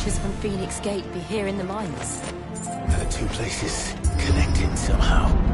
creatures from Phoenix Gate be here in the mines? The two places connected somehow.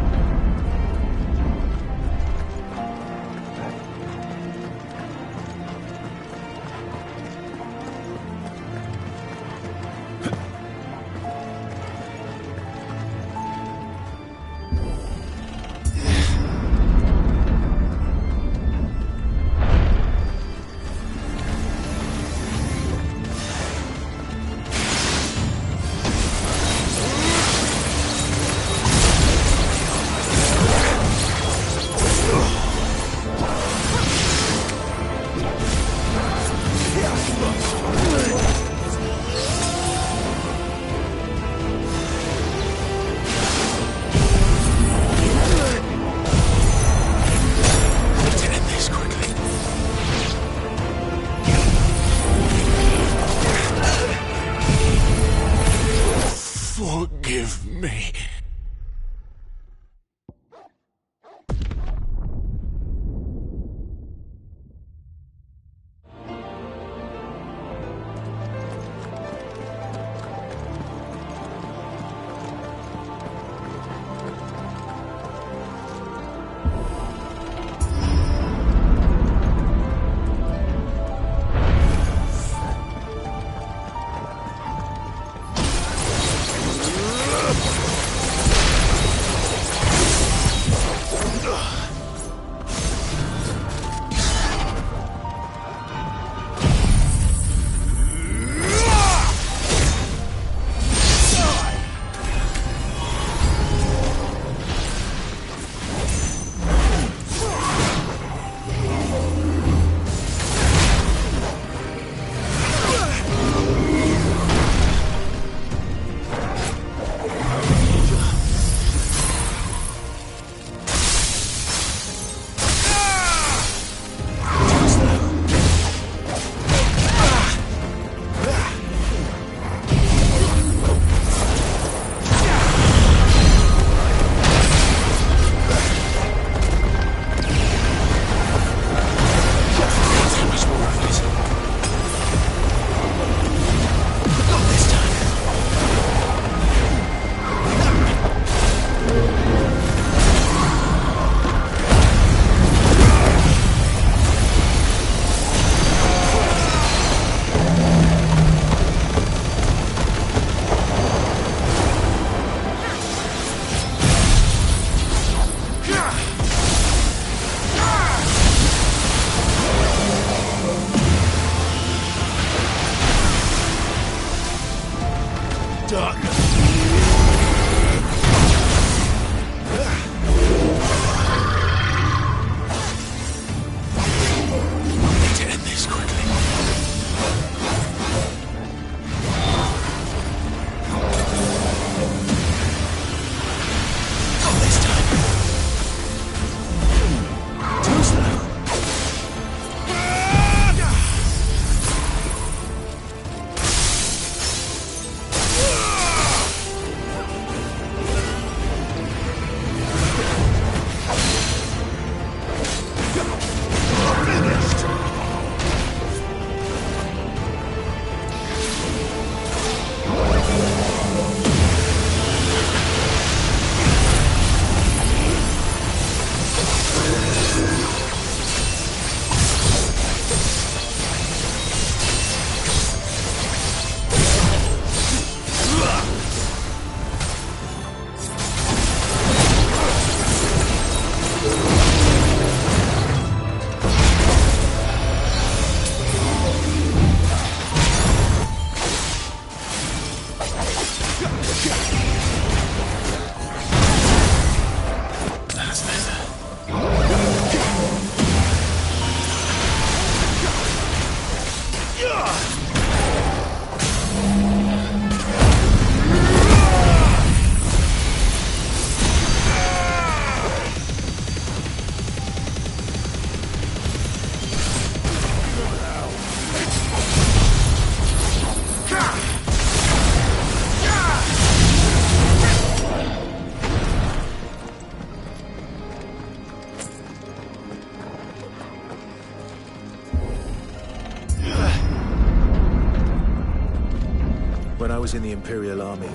was in the Imperial Army,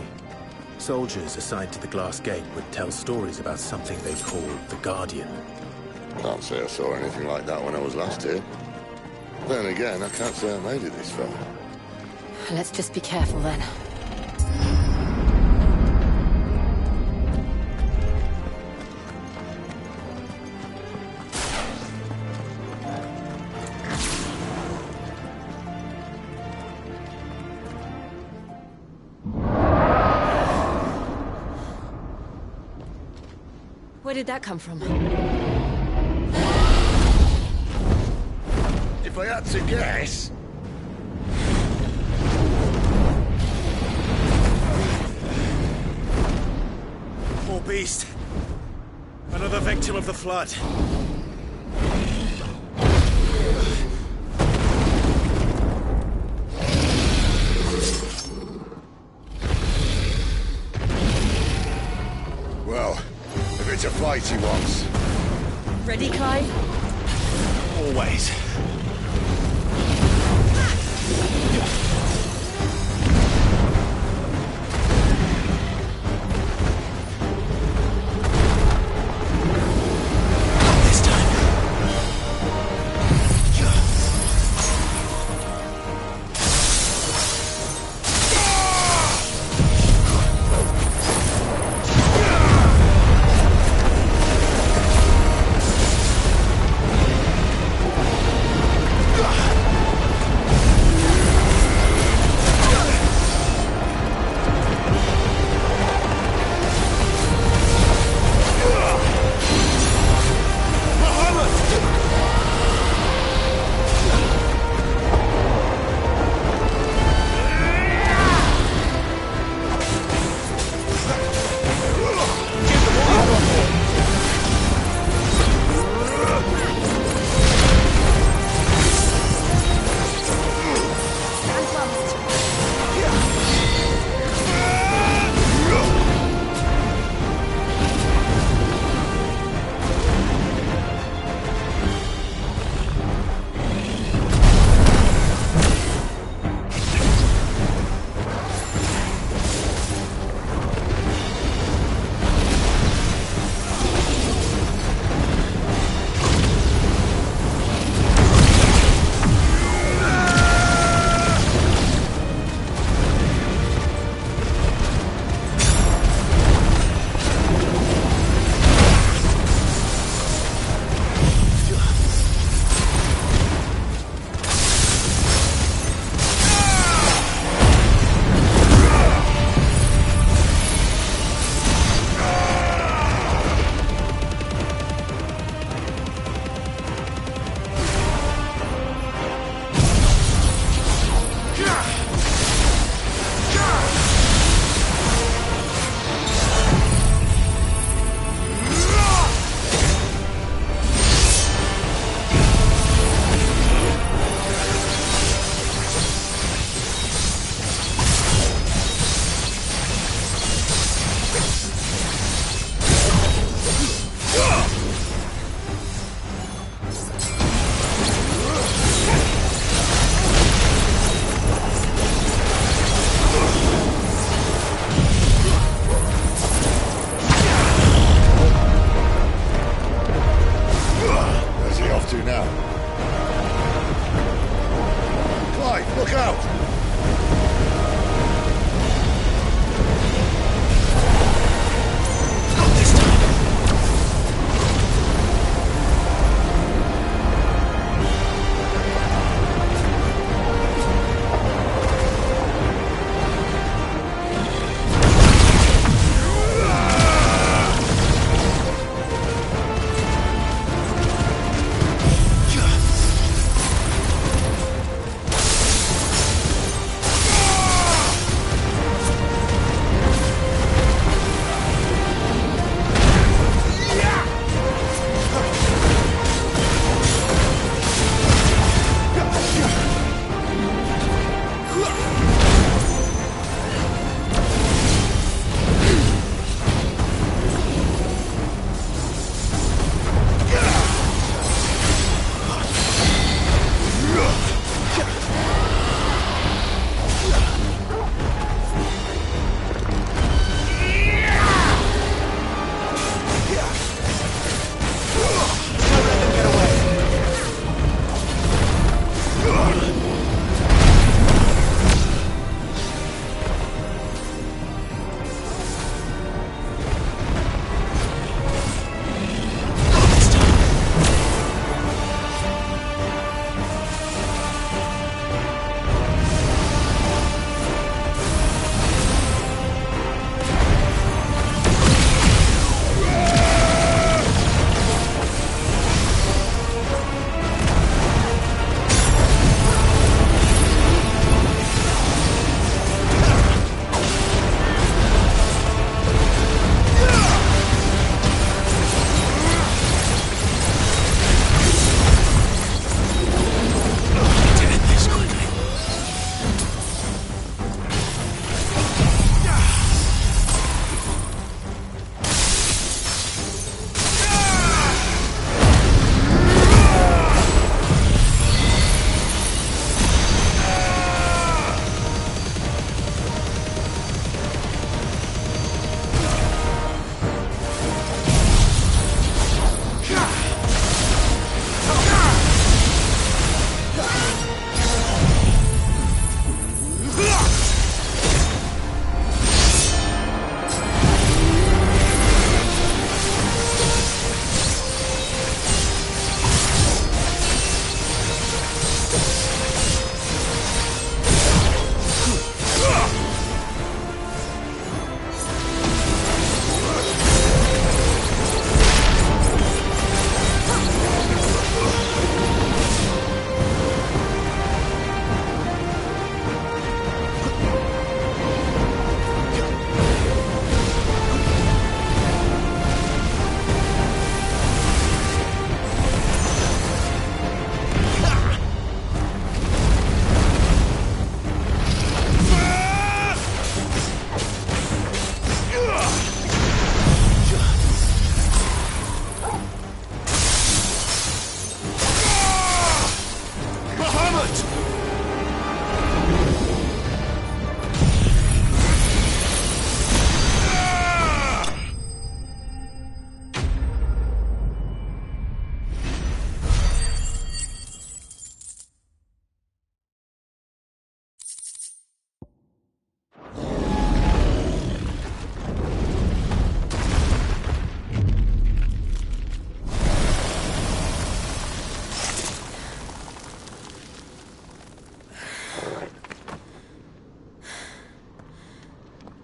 soldiers assigned to the Glass Gate would tell stories about something they called the Guardian. Can't say I saw anything like that when I was last here. Then again, I can't say I made it this far. Let's just be careful then. Where did that come from? If I had to guess... Poor beast. Another victim of the Flood. Well, if it's a fight he wants. Ready, Clive? Always.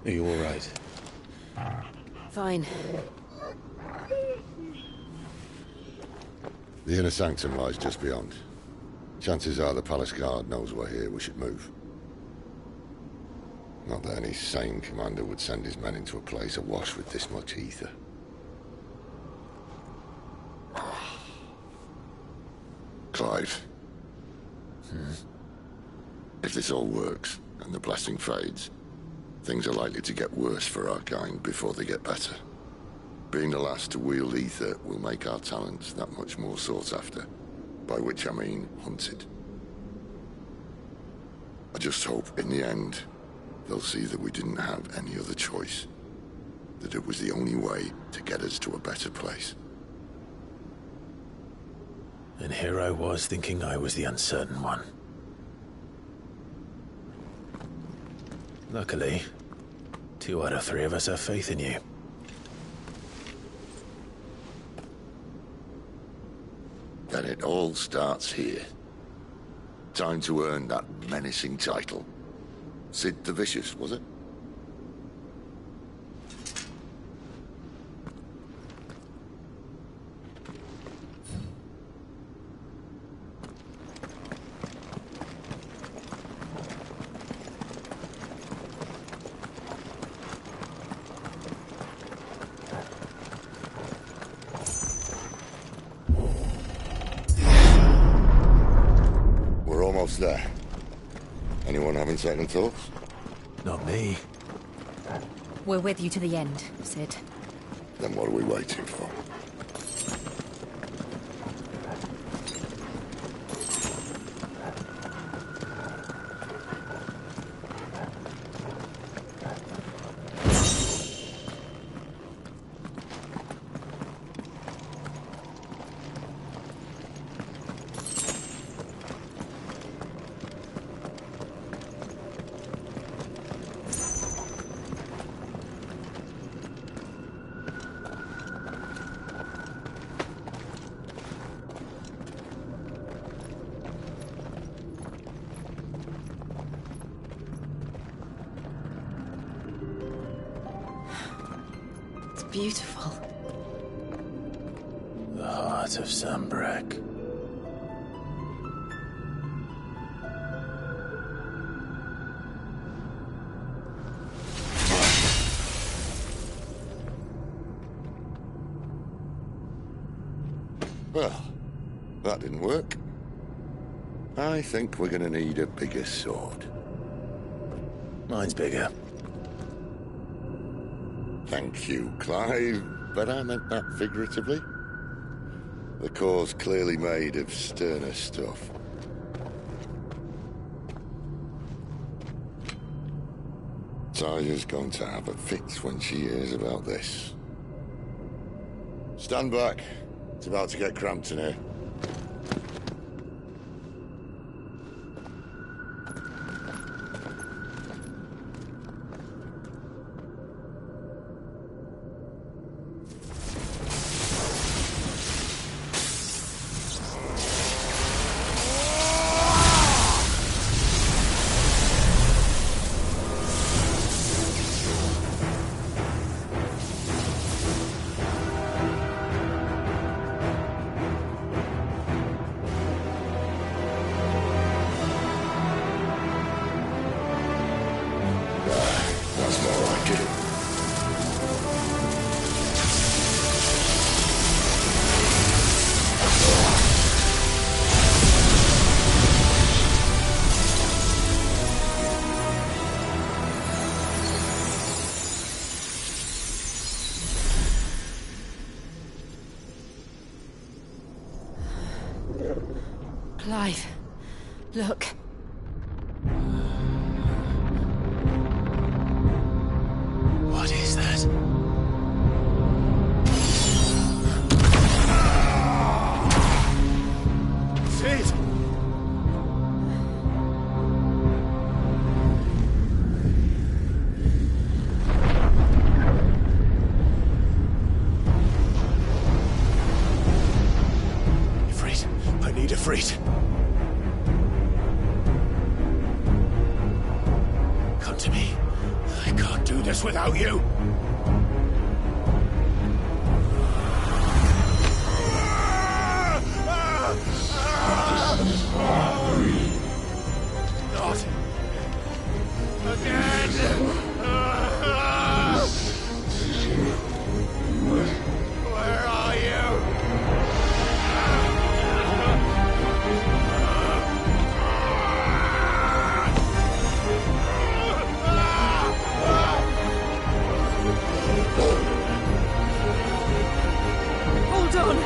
Are you all right? Fine. The inner sanctum lies just beyond. Chances are the palace guard knows we're here. We should move. Not that any sane commander would send his men into a place awash with this much ether. Clive. If this all works, and the blessing fades, things are likely to get worse for our kind before they get better. Being the last to wield ether will make our talents that much more sought after, by which I mean hunted. I just hope, in the end, they'll see that we didn't have any other choice. That it was the only way to get us to a better place. And here I was thinking I was the uncertain one. Luckily, 2 out of 3 of us have faith in you. Then it all starts here. Time to earn that menacing title. Sid the Vicious, was it? There. Anyone having second thoughts? Not me. We're with you to the end, Sid. Then what are we waiting for? Beautiful. The heart of Sambrek. Well, that didn't work. I think we're gonna need a bigger sword. Mine's bigger. Thank you, Clive, but I meant that figuratively. The core's clearly made of sterner stuff. Taya's going to have a fit when she hears about this. Stand back. It's about to get cramped in here. Clive, look. What is that? Sid! Ifrit, I need Ifrit. can't do this without you. Not again. Where are you? Hold on!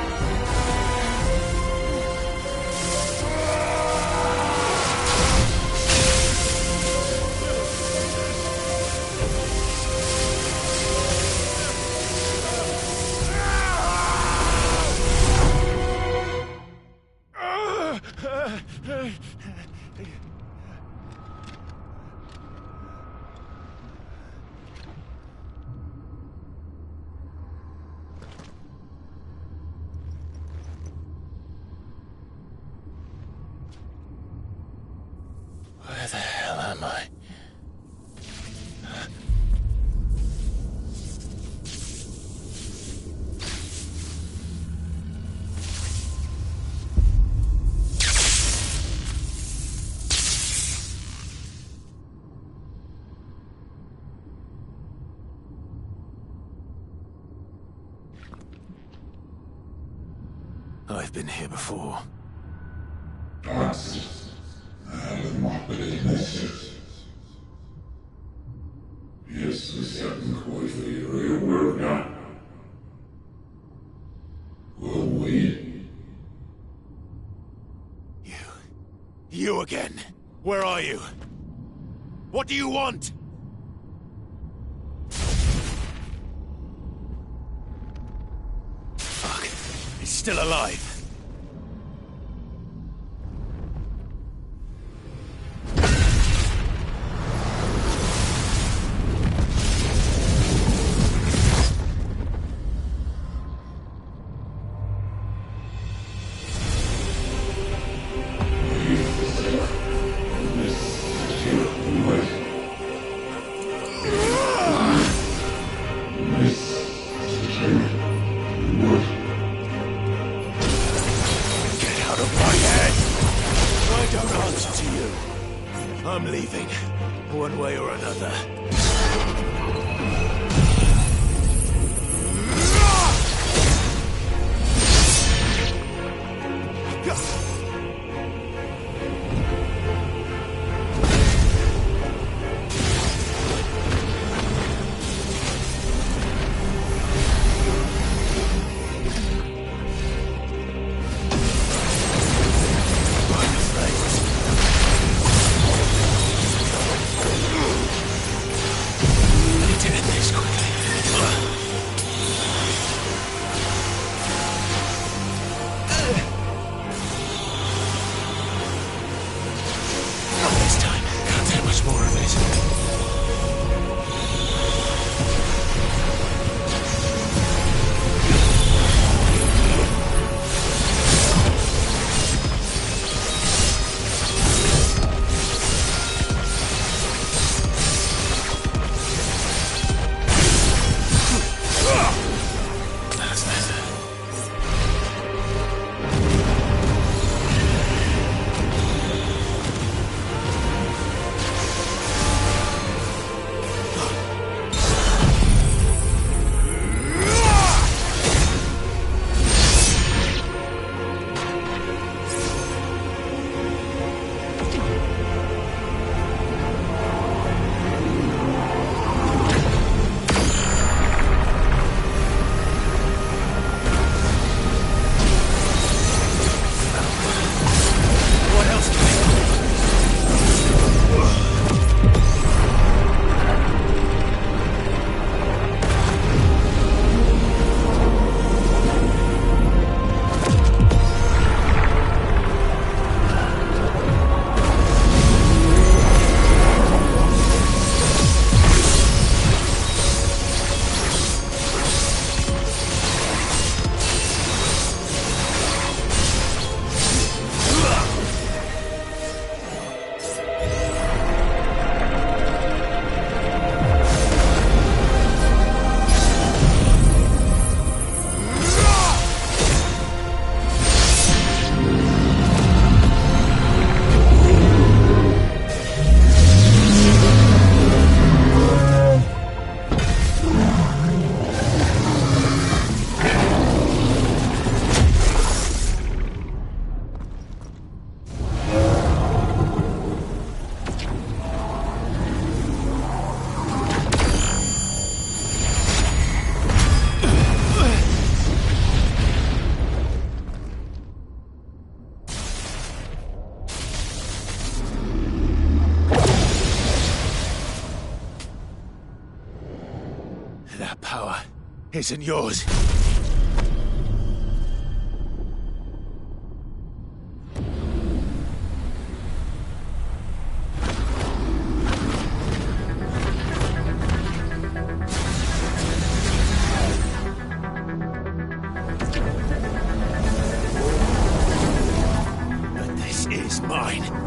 Where the hell am I? I've been here before. You again. Where are you? What do you want? Fuck. He's still alive. I'm leaving, one way or another. isn't yours. But this is mine.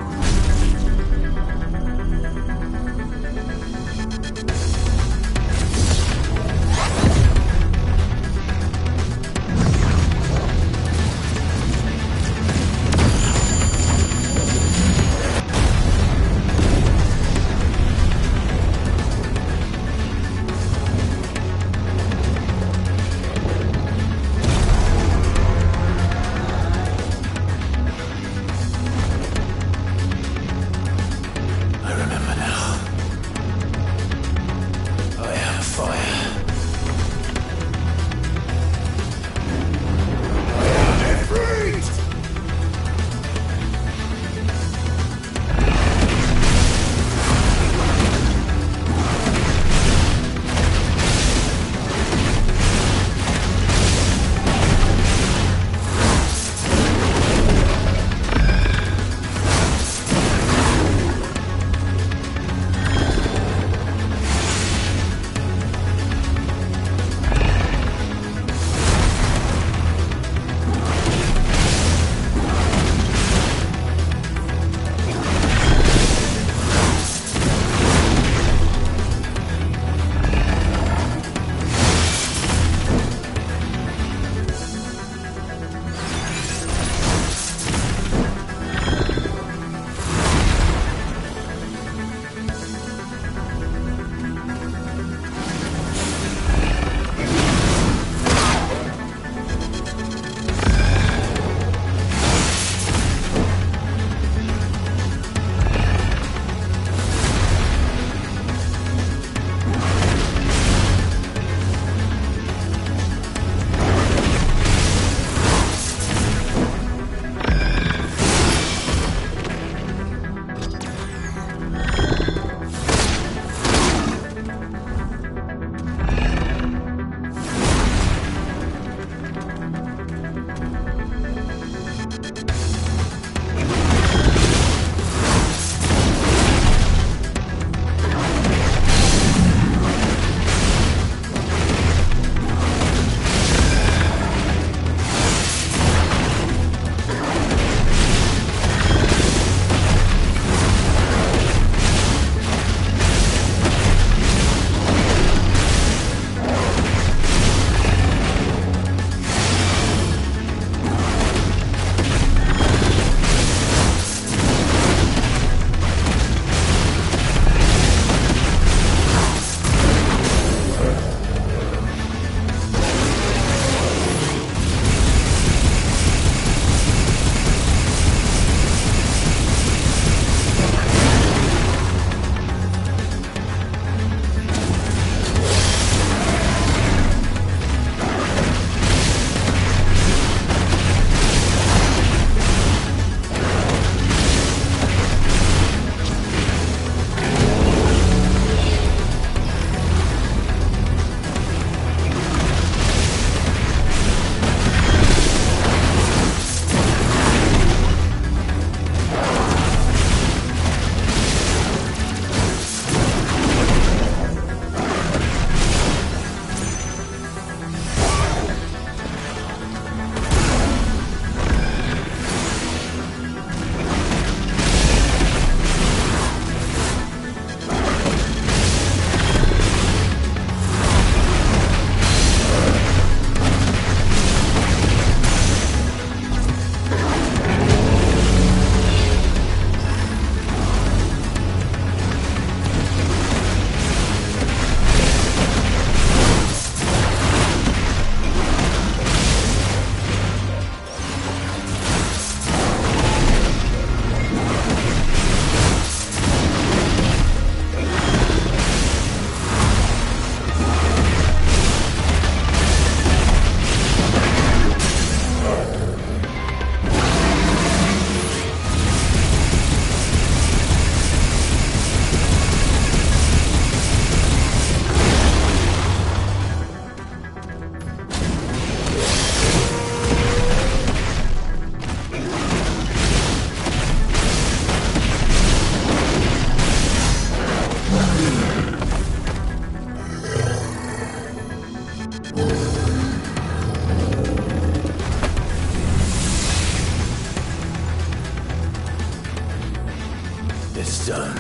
this done.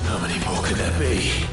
How many more could there be?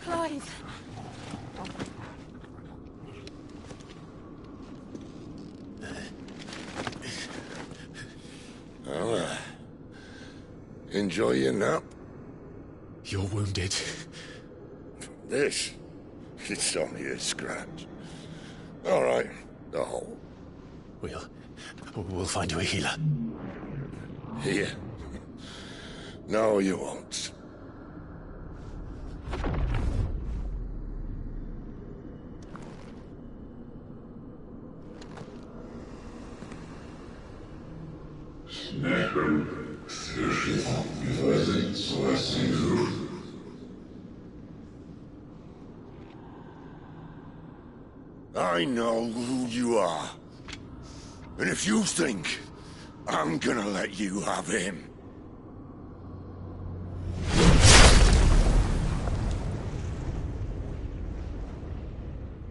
Clive. Well, enjoy your nap. You're wounded. This? It's only a scratch. All right, the hole. We'll find you a healer. Here? No, you won't. I know who you are. And if you think I'm gonna let you have him...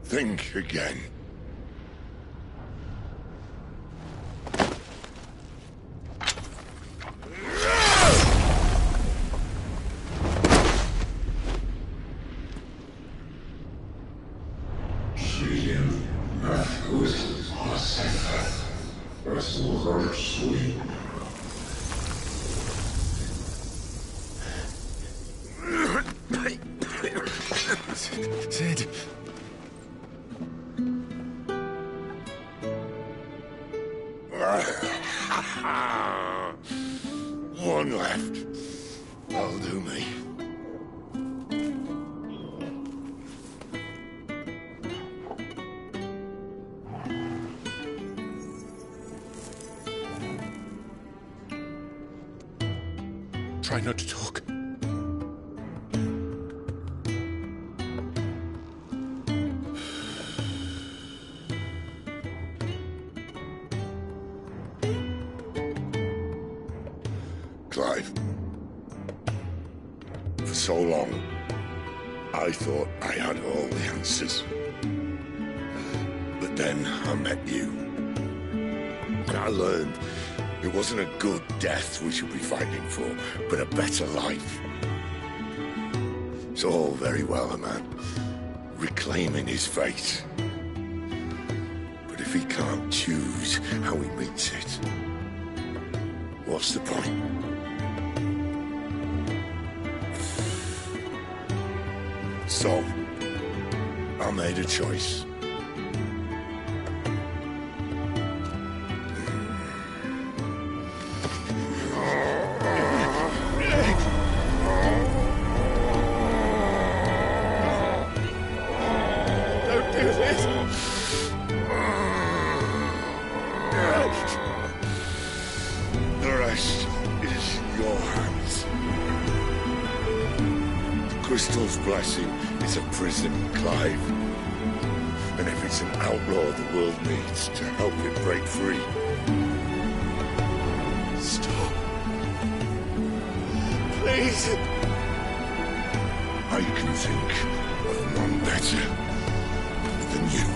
think again. Sid. One left. That'll do me. Try not to talk. Clive. For so long, I thought I had all the answers. But then I met you. And I learned it wasn't a good death we should be fighting for, but a better life. It's all very well, a man reclaiming his fate. But if he can't choose how he meets it, what's the point? So, I made a choice. Don't do this! The rest is your hands. The Crystal's blessing is a prison, Clive. And if it's an outlaw the world needs to help it break free... Stop. Please. I can think of none better than you.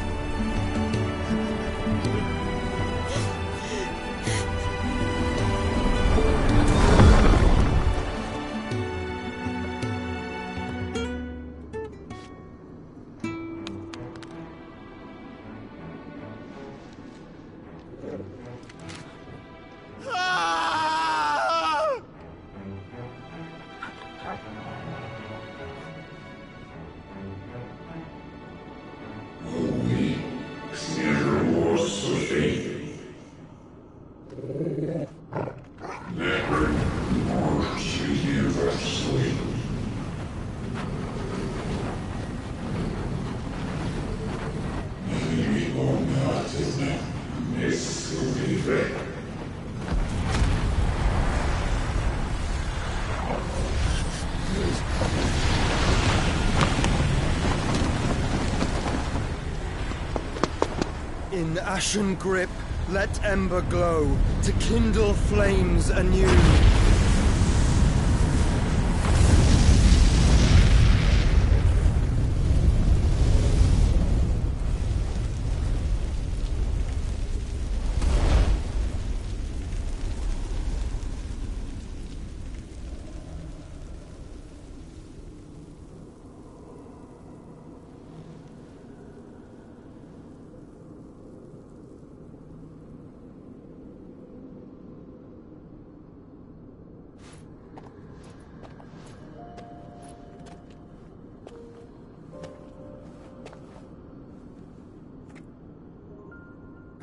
Holy In ashen grip, let ember glow, to kindle flames anew.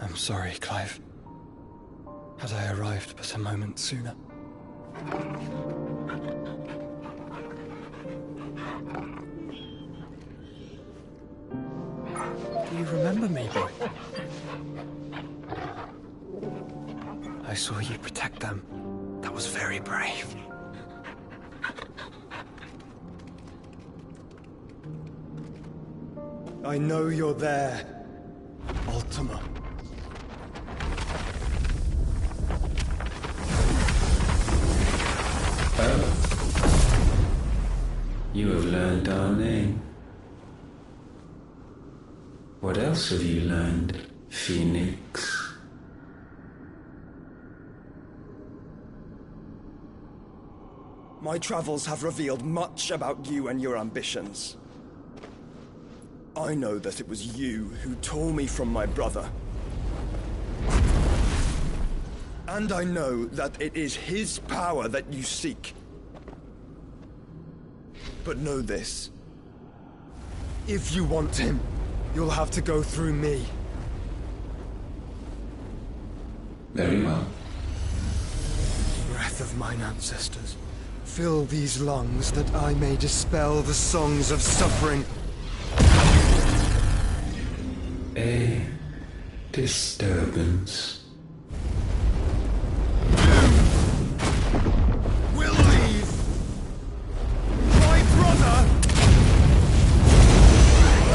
I'm sorry, Clive. Had I arrived but a moment sooner. Do you remember me, boy? I saw you protect them. That was very brave. I know you're there, Ultima. You have learned our name. What else have you learned, Phoenix? My travels have revealed much about you and your ambitions. I know that it was you who tore me from my brother. And I know that it is his power that you seek. But know this. If you want him, you'll have to go through me. Very well. Breath of mine ancestors, fill these lungs that I may dispel the songs of suffering. A disturbance. We'll leave! My brother!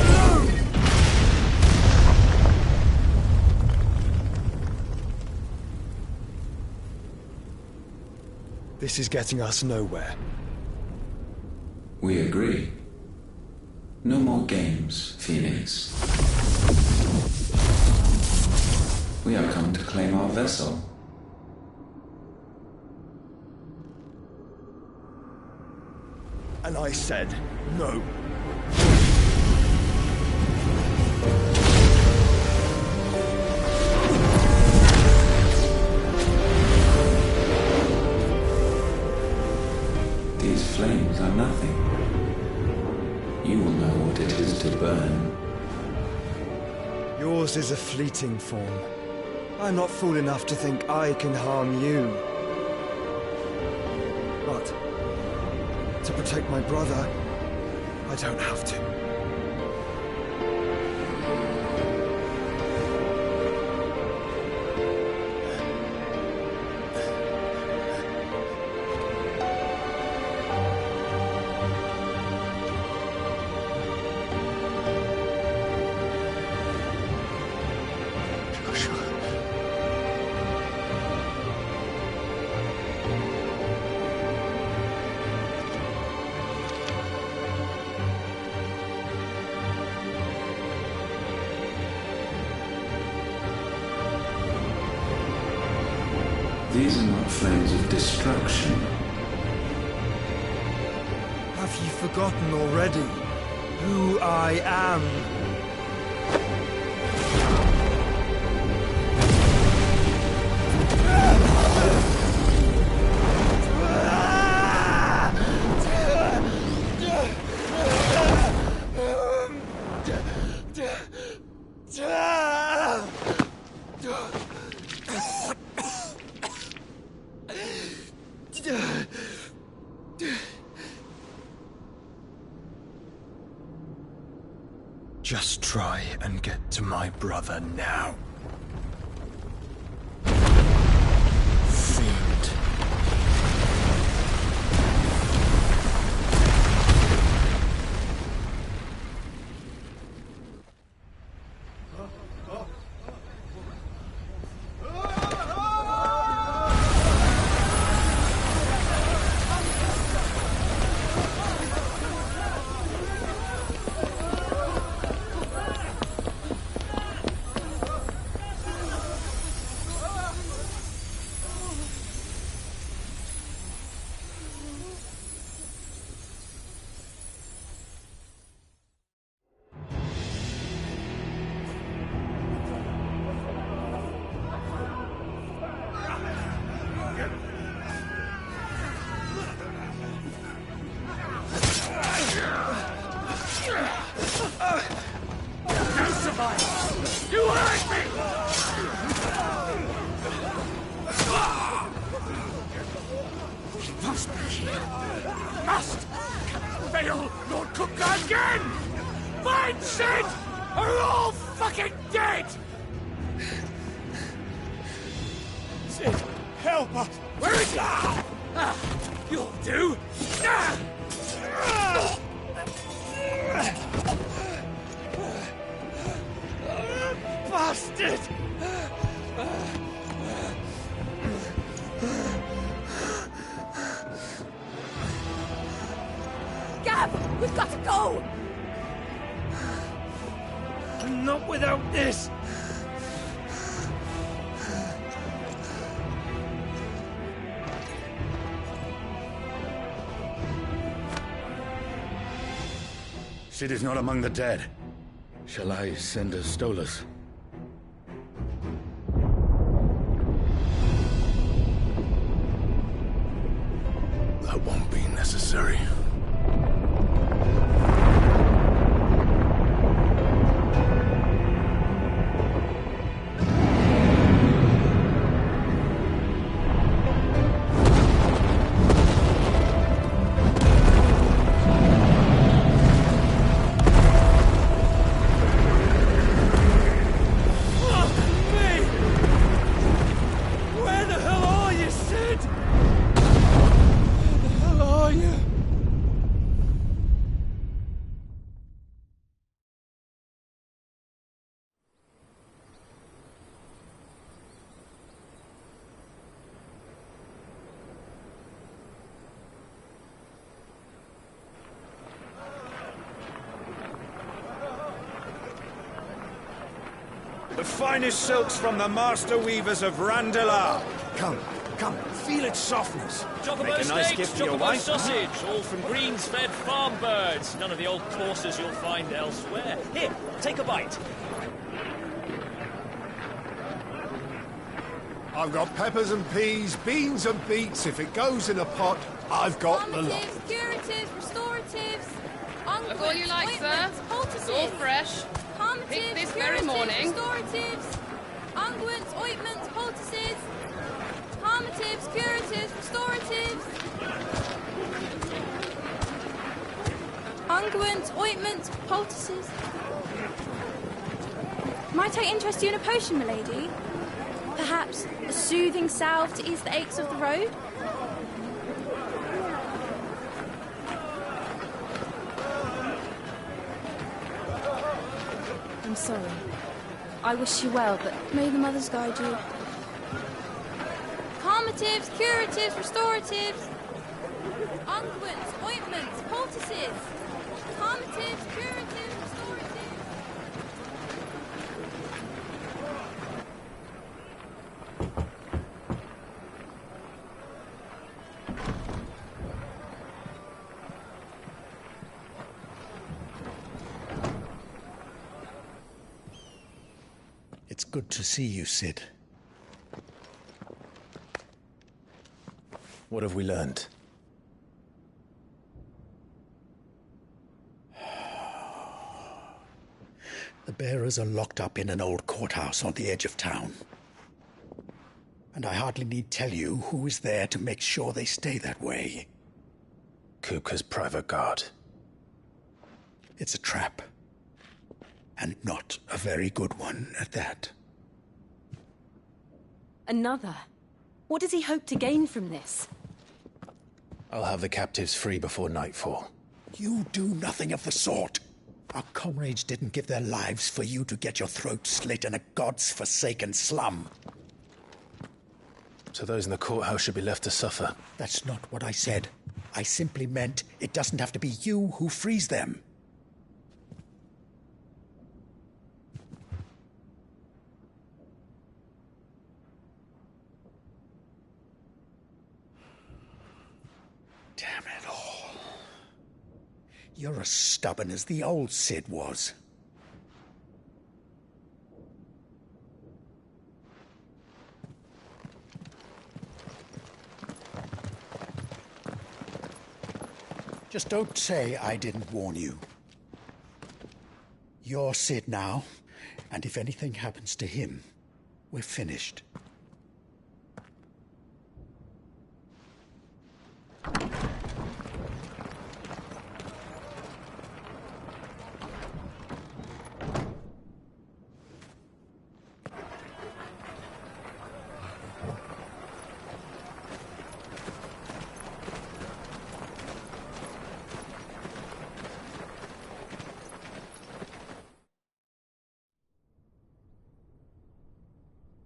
Alone! This is getting us nowhere. We agree. No more games, Phoenix. We have come to claim our vessel. And I said no. These flames are nothing. You will know what it is to burn. Yours is a fleeting form. I'm not fool enough to think I can harm you. But to protect my brother, I don't have to. These are not flames of destruction. Have you forgotten already who I am? Just try and get to my brother now. Fiend. fail, Lord Cookgar again! Find Sid! Or we're all fucking dead! Sid, help us! Where is he? You'll do! Bastard! Gav, we've got to go! Not without this! Sid is not among the dead. Shall I send a Stolas? That won't be necessary. The finest silks from the master weavers of Randalar. Come, feel its softness. Chocobo Make a nice steaks, gift for your chocobo wife. sausage, all from greens-fed farm birds. None of the old courses you'll find elsewhere. Here, take a bite. I've got peppers and peas, beans and beets. If it goes in a pot, I've got the lot. Calmatives, curatives, restoratives, Look all you like, sir. It's all fresh. Picked this very morning. Restoratives, unguents, ointments, poultices, calmatives, curatives, restoratives, unguents, ointments, poultices. Might I interest you in a potion, milady? Perhaps a soothing salve to ease the aches of the road? I'm sorry. I wish you well, but may the mothers guide you. Calmatives, curatives, restoratives, unguents, ointments, poultices. Calmatives, curatives, restoratives. It's good to see you, Sid. What have we learned? The bearers are locked up in an old courthouse on the edge of town. And I hardly need tell you who is there to make sure they stay that way. Kupka's private guard. It's a trap. And not a very good one at that. Another? What does he hope to gain from this? I'll have the captives free before nightfall. You do nothing of the sort. Our comrades didn't give their lives for you to get your throat slit in a god's-forsaken slum. So those in the courthouse should be left to suffer. That's not what I said. I simply meant it doesn't have to be you who frees them. Damn it all. You're as stubborn as the old Sid was. Just don't say I didn't warn you. You're Sid now, and if anything happens to him, we're finished.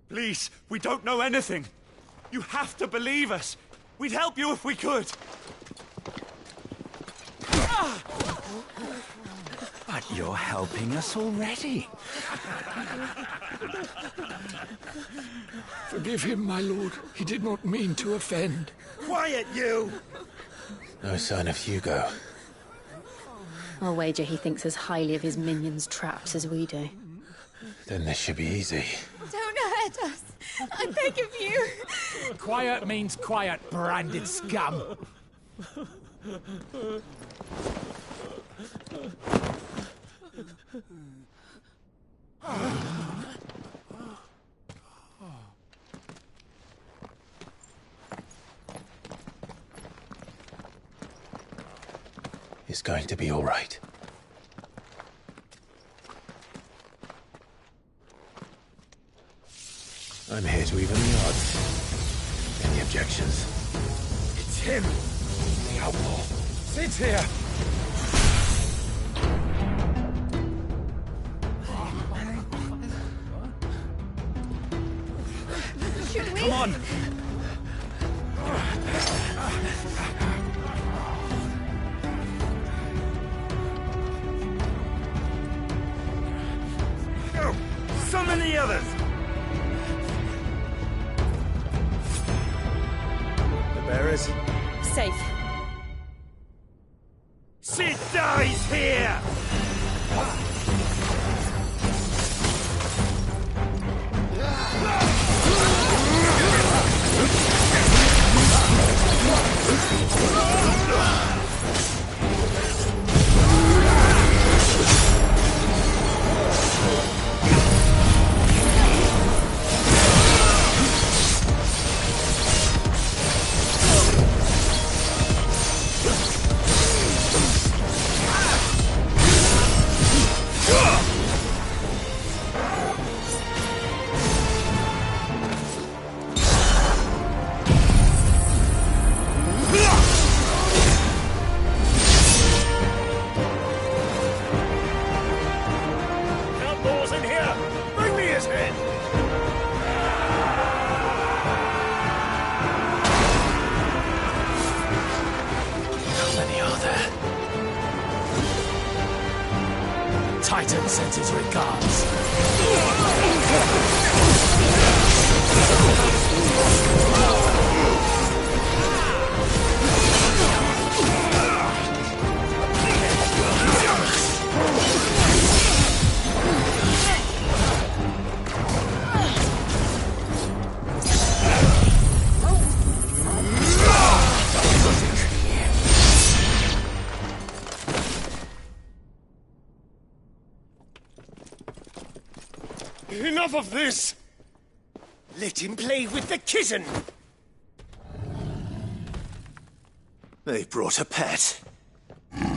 Please, we don't know anything. You have to believe us. We'd help you if we could. But you're helping us already. Forgive him, my lord. He did not mean to offend. Quiet, you! No sign of Hugo. I'll wager he thinks as highly of his minions' traps as we do. Then this should be easy. Don't hurt us. I beg of you. Quiet means quiet, branded scum. It's going to be all right. I'm here to even the odds. Any objections? It's him, the outlaw. Sit here. Should we? Come on! Go! Summon the others! The bearers? Safe. Sid dies here! Typhon sends his regards. Enough of this! Let him play with the kitten! They brought a pet. You'll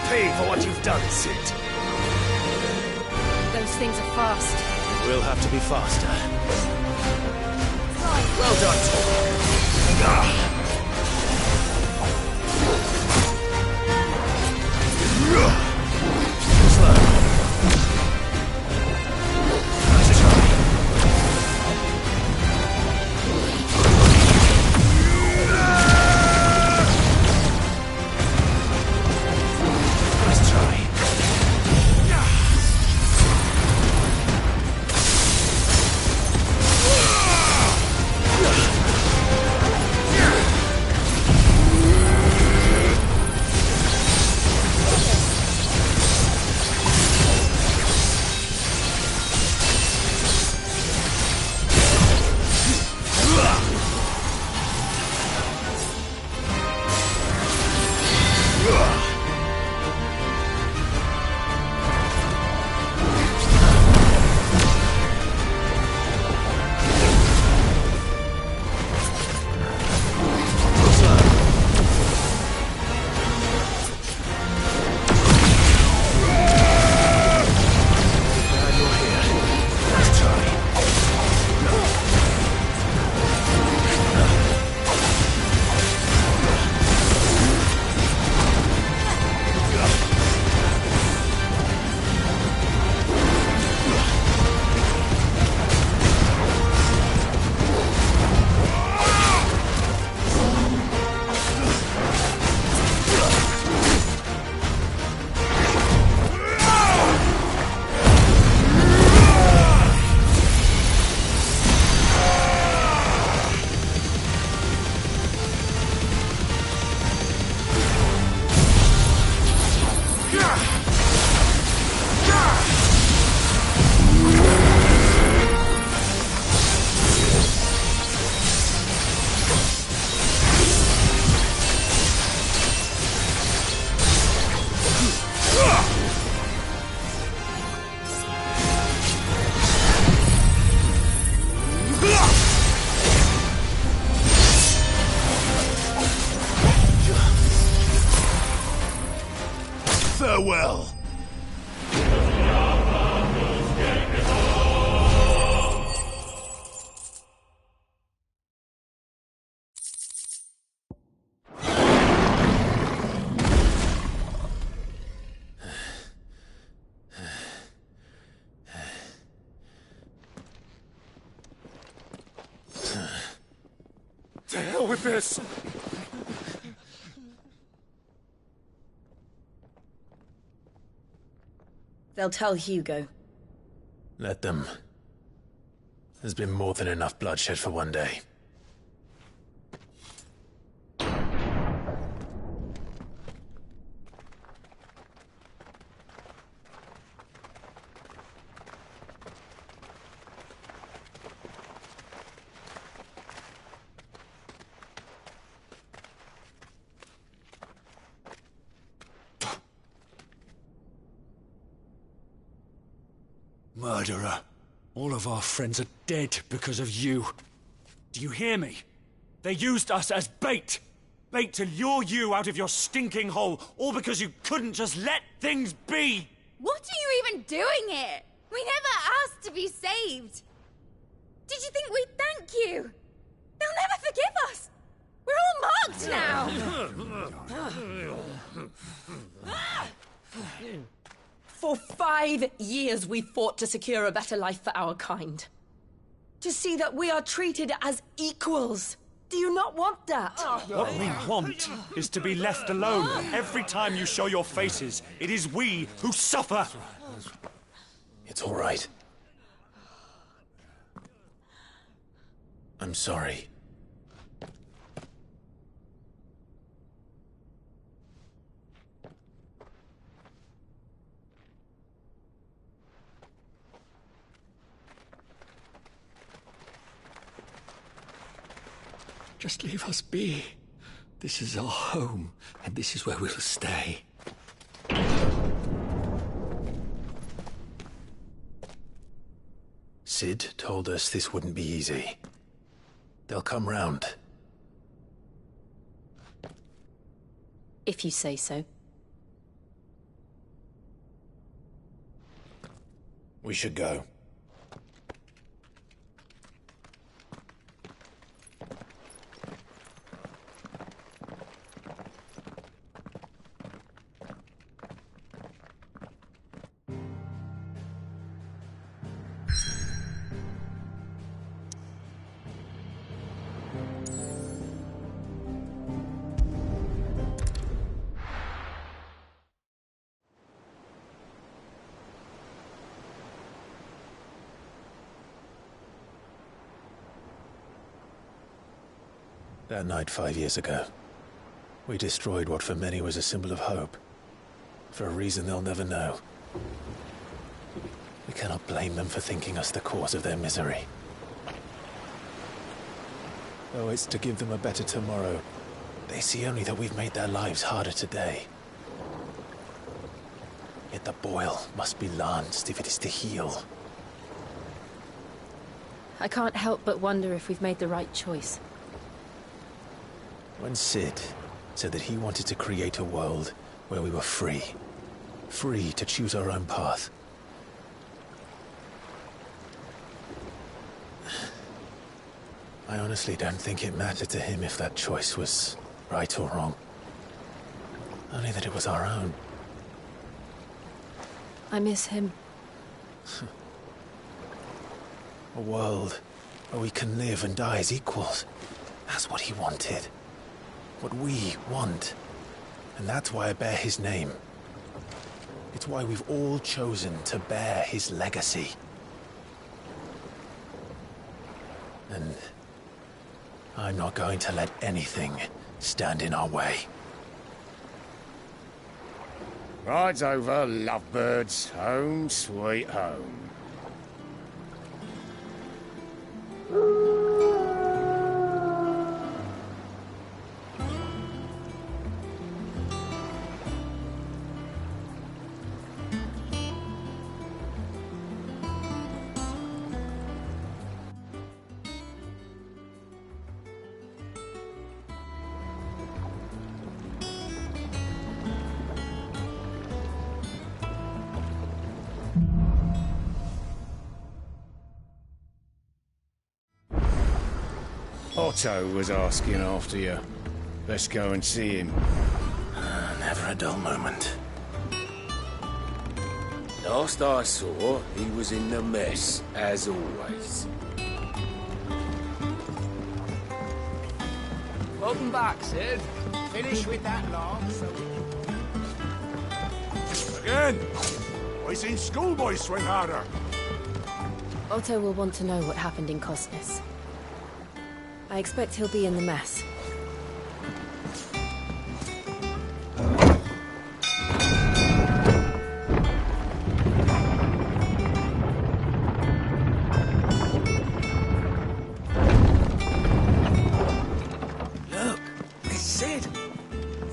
pay for what you've done, Sid. Those things are fast. We'll have to be faster. Well done. To hell with this! They'll tell Hugo. Let them. There's been more than enough bloodshed for one day. Murderer. All of our friends are dead because of you. Do you hear me? They used us as bait. Bait to lure you out of your stinking hole, all because you couldn't just let things be. What are you even doing here? We never asked to be saved. Did you think we'd thank you? They'll never forgive us. We're all marked now. For 5 years we fought to secure a better life for our kind. To see that we are treated as equals. Do you not want that? What we want is to be left alone. Every time you show your faces, it is we who suffer. It's all right. I'm sorry. Just leave us be. This is our home, and this is where we'll stay. Sid told us this wouldn't be easy. They'll come round. If you say so. We should go. That night 5 years ago, we destroyed what for many was a symbol of hope. For a reason they'll never know. We cannot blame them for thinking us the cause of their misery. Though it's to give them a better tomorrow, they see only that we've made their lives harder today. Yet the boil must be lanced if it is to heal. I can't help but wonder if we've made the right choice. When Sid said that he wanted to create a world where we were free. Free to choose our own path. I honestly don't think it mattered to him if that choice was right or wrong. Only that it was our own. I miss him. A world where we can live and die as equals. That's what he wanted. What we want. And that's why I bear his name. It's why we've all chosen to bear his legacy. And I'm not going to let anything stand in our way. Rides over, lovebirds. Home, sweet home. Otto was asking after you. Let's go and see him. Never a dull moment. Last I saw, he was in the mess, as always. Welcome back, Sid. Finish with that log, so Again! I seen schoolboys swing harder. Otto will want to know what happened in Cosnes. I expect he'll be in the mess. Look, it's Sid.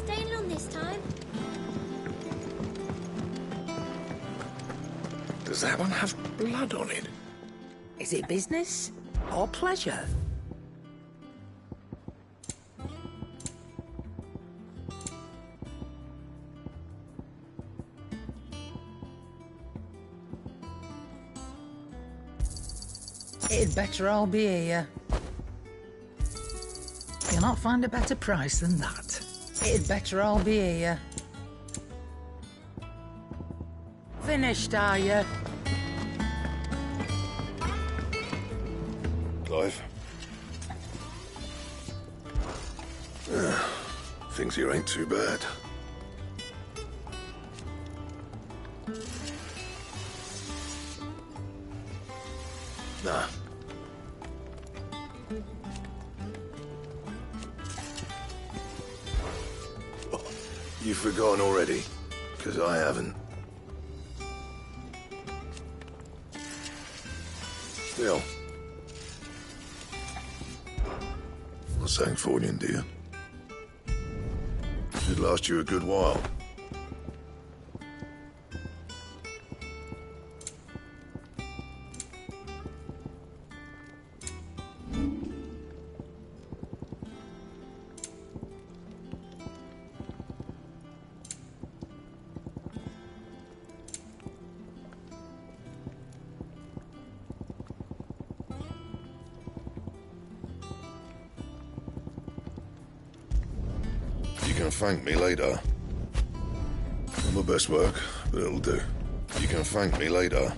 Staying on this time? Does that one have blood on it? Is it business or pleasure? It'd better all be here. You'll not find a better price than that. It'd better all be here. Finished, are you? Clive? Things here ain't too bad. Nah. You've forgotten already? Because I haven't. Still. Not saying fortune, do you? Should last you a good while. You can thank me later. Not my best work, but it'll do. You can thank me later.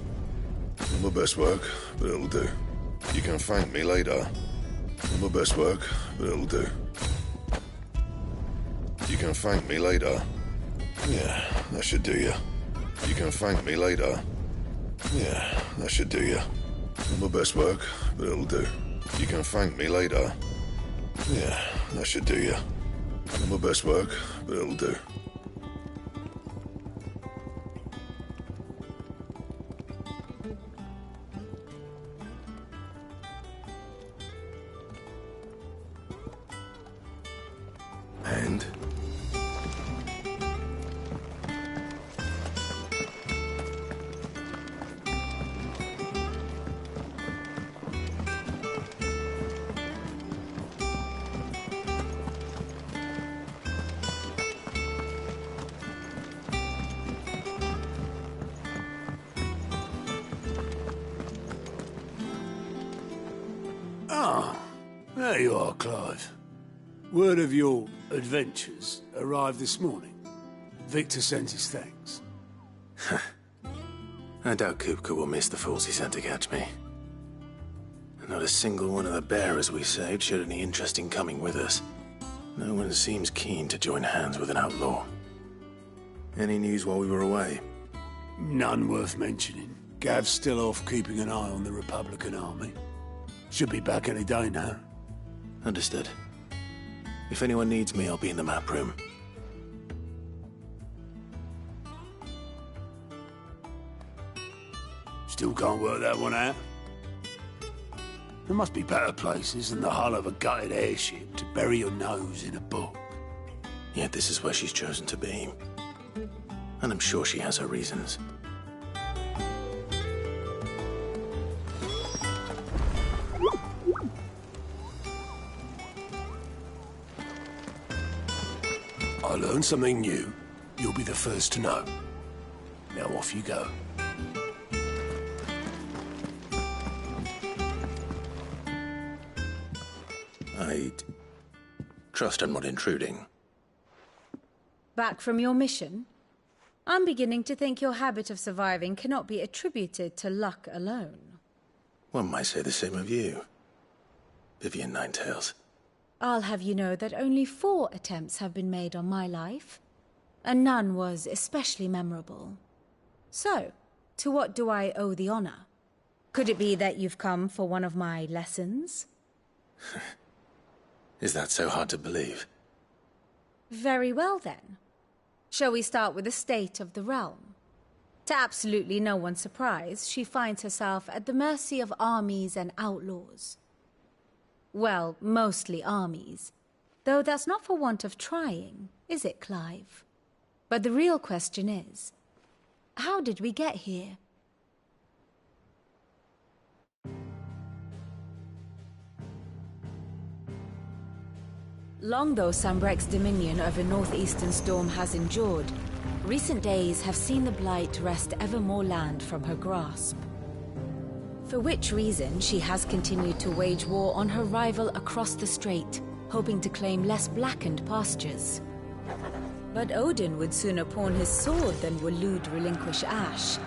Not my best work, but it'll do. You can thank me later. Not my best work, but it'll do. You can thank me later. Yeah, that should do you. You can thank me later. Yeah, that should do you. Not my best work, but it'll do. You can thank me later. Yeah, that should do you. Not my best work, but it'll do. And? Ah, there you are, Clive. Word of your adventures arrived this morning. Victor sends his thanks. I doubt Kupka will miss the fools he sent to catch me. Not a single one of the bearers we saved showed any interest in coming with us. No one seems keen to join hands with an outlaw. Any news while we were away? None worth mentioning. Gav's still off keeping an eye on the Republican army. Should be back any day now. Understood. If anyone needs me, I'll be in the map room. Still can't work that one out. There must be better places than the hull of a gutted airship to bury your nose in a book. Yet this is where she's chosen to be. And I'm sure she has her reasons. I learn something new, you'll be the first to know. Now off you go. I'd trust I'm not intruding. Back from your mission? I'm beginning to think your habit of surviving cannot be attributed to luck alone. One might say the same of you, Vivian Ninetails. I'll have you know that only 4 attempts have been made on my life, and none was especially memorable. So, to what do I owe the honor? Could it be that you've come for one of my lessons? Is that so hard to believe? Very well, then. Shall we start with the state of the realm? To absolutely no one's surprise, she finds herself at the mercy of armies and outlaws. Well, mostly armies. Though that's not for want of trying, is it, Clive? But the real question is, how did we get here? Long though Sambrek's dominion over northeastern Storm has endured, recent days have seen the Blight wrest ever more land from her grasp. For which reason she has continued to wage war on her rival across the strait, hoping to claim less blackened pastures. But Odin would sooner pawn his sword than Waloed relinquish Ash.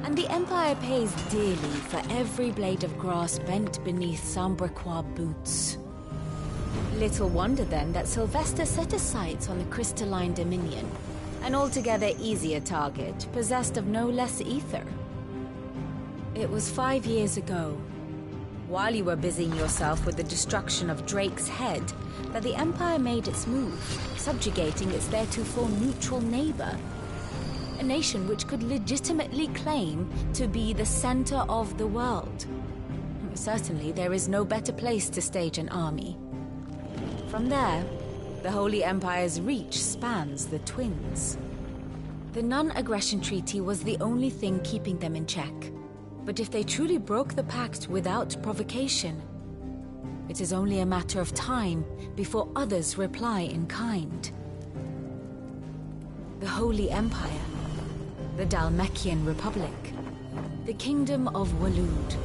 And the Empire pays dearly for every blade of grass bent beneath Sambrequois boots. Little wonder then that Sylvester set his sights on the Crystalline Dominion, an altogether easier target, possessed of no less ether. It was 5 years ago, while you were busying yourself with the destruction of Drake's head, that the Empire made its move, subjugating its theretofore neutral neighbor. A nation which could legitimately claim to be the center of the world. Certainly, there is no better place to stage an army. From there, the Holy Empire's reach spans the Twins. The non-aggression treaty was the only thing keeping them in check. But if they truly broke the pact without provocation, it is only a matter of time before others reply in kind. The Holy Empire, the Dhalmekian Republic, the Kingdom of Waloed,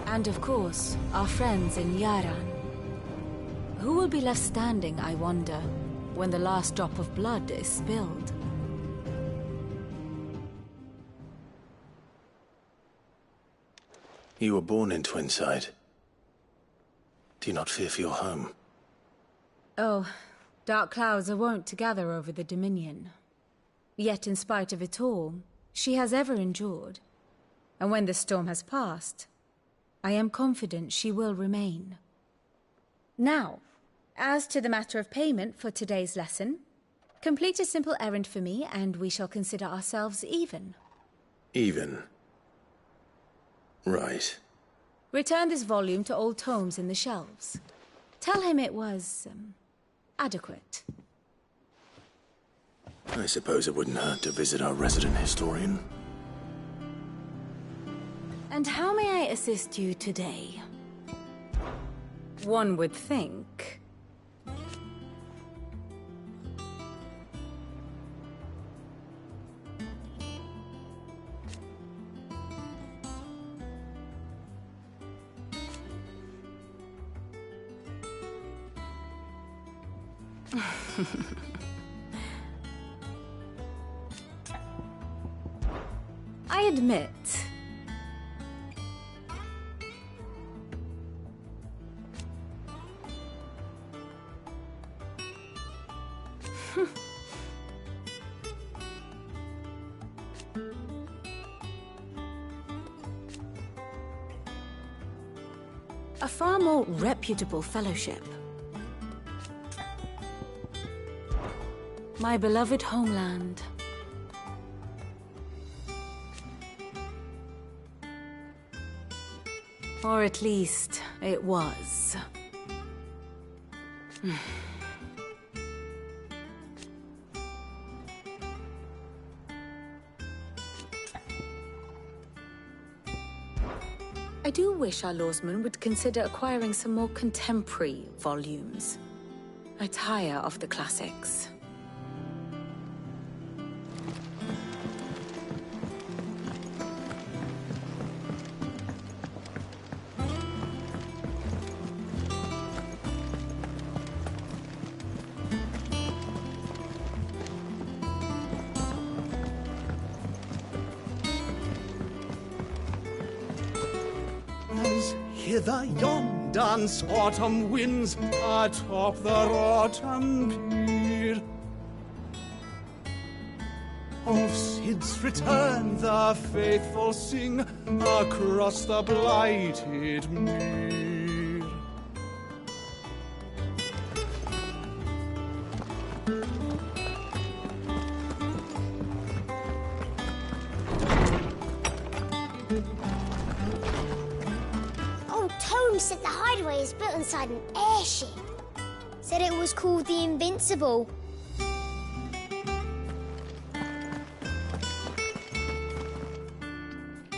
and of course, our friends in Yaran. Who will be left standing, I wonder, when the last drop of blood is spilled? You were born in Twinside. Do you not fear for your home? Oh, dark clouds are wont to gather over the Dominion. Yet in spite of it all, she has ever endured. And when the storm has passed, I am confident she will remain. Now, as to the matter of payment for today's lesson, complete a simple errand for me and we shall consider ourselves even. Even? Right. Return this volume to old tomes in the shelves. Tell him it was, adequate. I suppose it wouldn't hurt to visit our resident historian. And how may I assist you today? One would think. I admit. A far more reputable fellowship. My beloved homeland. Or at least, it was. I do wish our lawsmen would consider acquiring some more contemporary volumes. I tire of the classics. Hither yon dance autumn winds atop the autumn pier. Of Sid's return the faithful sing across the blighted mere. Old Tome said the hideaway is built inside an airship. Said it was called the Invincible.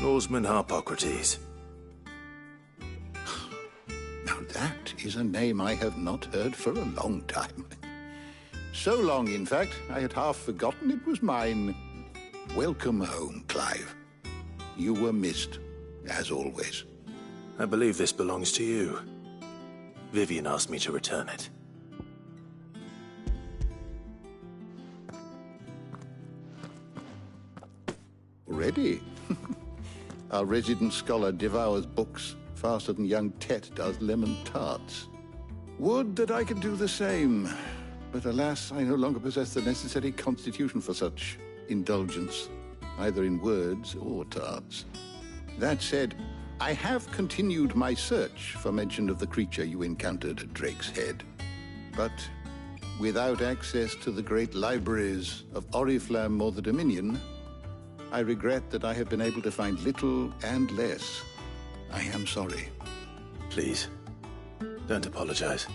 Norseman Harpocrates. Now that is a name I have not heard for a long time. So long, in fact, I had half forgotten it was mine. Welcome home, Clive. You were missed, as always. I believe this belongs to you. Vivian asked me to return it. Ready? Our resident scholar devours books faster than young Tet does lemon tarts. Would that I could do the same, but alas, I no longer possess the necessary constitution for such indulgence, either in words or tarts. That said, I have continued my search for mention of the creature you encountered at Drake's Head, but without access to the great libraries of Oriflamme or the Dominion, I regret that I have been able to find little and less. I am sorry. Please, don't apologize.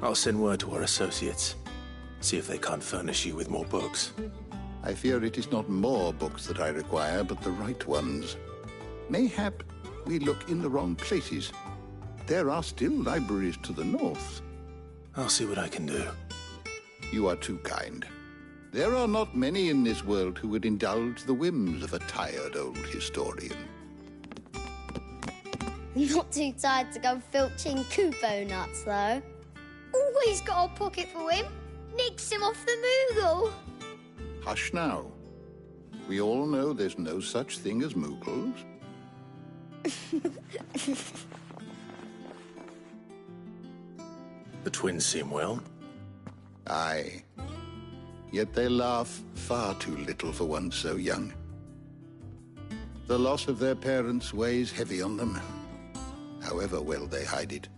I'll send word to our associates. See if they can't furnish you with more books. I fear it is not more books that I require, but the right ones. Mayhap we look in the wrong places. There are still libraries to the north. I'll see what I can do. You are too kind. There are not many in this world who would indulge the whims of a tired old historian. Not too tired to go filching Kupo nuts, though. Always got a pocket for him. Nicks him off the Moogle. Hush now. We all know there's no such thing as Moogles. The twins seem well. Aye. Yet they laugh far too little for one so young. The loss of their parents weighs heavy on them, however well they hide it.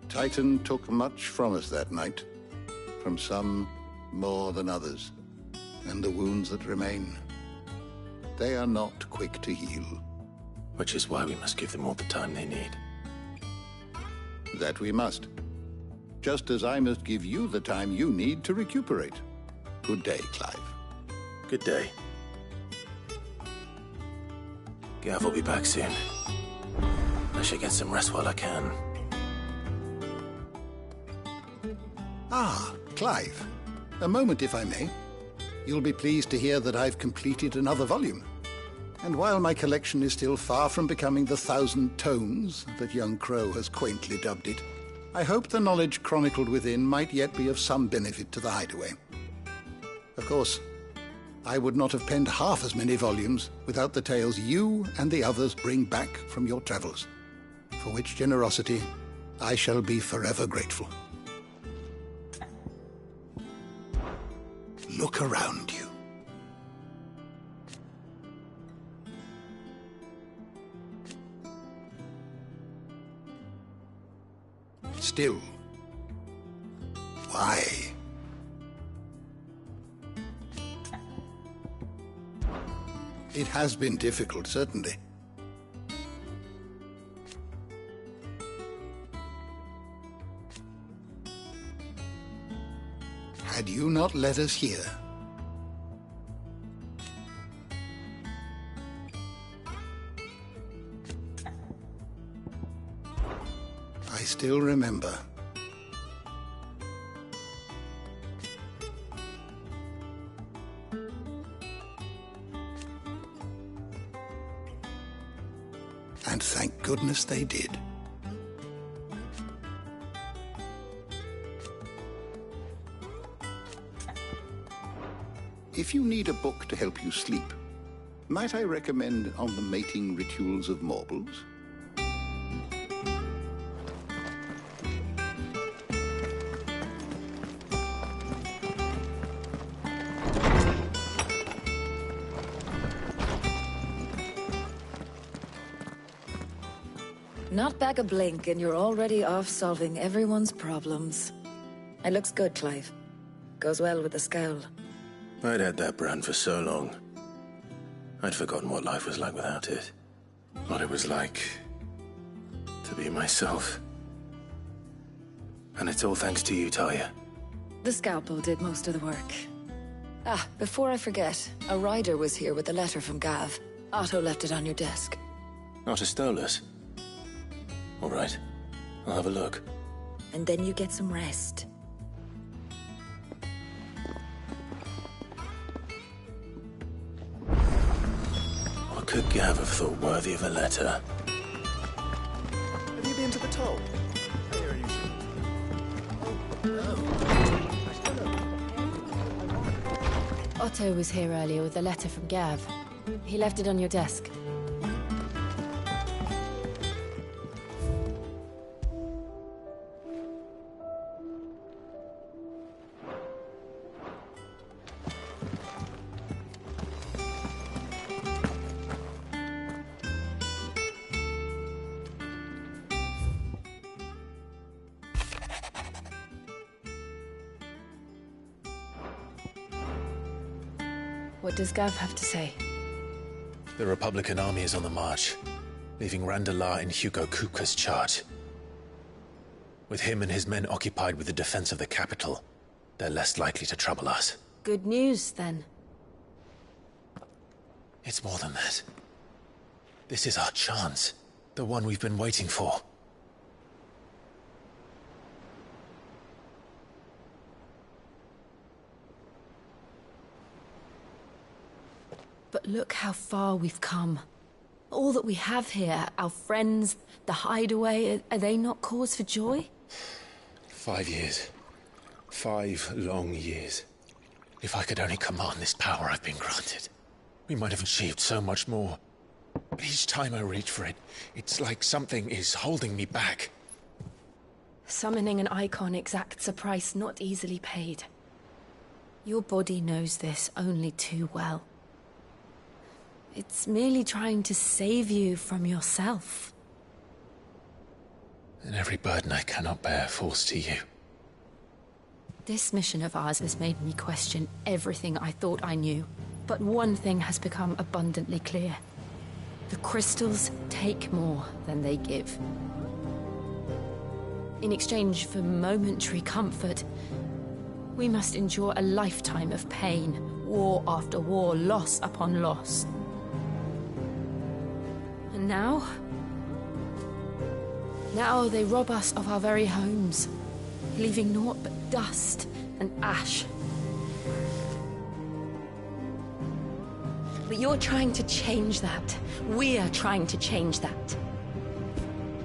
Typhon took much from us that night, from some more than others, and the wounds that remain, they are not quick to heal. Which is why we must give them all the time they need. That we must. Just as I must give you the time you need to recuperate. Good day, Clive. Good day. Gav will be back soon. I should get some rest while I can. Ah, Clive. A moment, if I may. You'll be pleased to hear that I've completed another volume. And while my collection is still far from becoming the 1,000 tomes that young Crow has quaintly dubbed it, I hope the knowledge chronicled within might yet be of some benefit to the hideaway. Of course, I would not have penned half as many volumes without the tales you and the others bring back from your travels, for which generosity I shall be forever grateful. Look around you. Still, why? It has been difficult, certainly. Had you not led us here, I still remember. And thank goodness they did. If you need a book to help you sleep, might I recommend On the Mating Rituals of Mortals? Not back a blink and you're already off solving everyone's problems. It looks good, Clive. Goes well with the scowl. I'd had that brand for so long. I'd forgotten what life was like without it. What it was like to be myself. And it's all thanks to you, Talia. The scalpel did most of the work. Ah, before I forget, a rider was here with a letter from Gav. Otto left it on your desk. Not a stolus. All right, I'll have a look. And then you get some rest. What could Gav have thought worthy of a letter? Have you been to the toll? Otto was here earlier with a letter from Gav. He left it on your desk. What does Gav have to say? The Republican army is on the march, leaving Randalar in Hugo Kupka's charge. With him and his men occupied with the defense of the capital, they're less likely to trouble us. Good news, then. It's more than that. This is our chance. The one we've been waiting for. But look how far we've come. All that we have here, our friends, the hideaway, are they not cause for joy? 5 years. 5 long years. If I could only command this power I've been granted, we might have achieved so much more. But each time I reach for it, it's like something is holding me back. Summoning an icon exacts a price not easily paid. Your body knows this only too well. It's merely trying to save you from yourself. And every burden I cannot bear falls to you. This mission of ours has made me question everything I thought I knew. But one thing has become abundantly clear. The crystals take more than they give. In exchange for momentary comfort, we must endure a lifetime of pain, war after war, loss upon loss. And now? Now they rob us of our very homes, leaving naught but dust and ash. But you're trying to change that. We're trying to change that.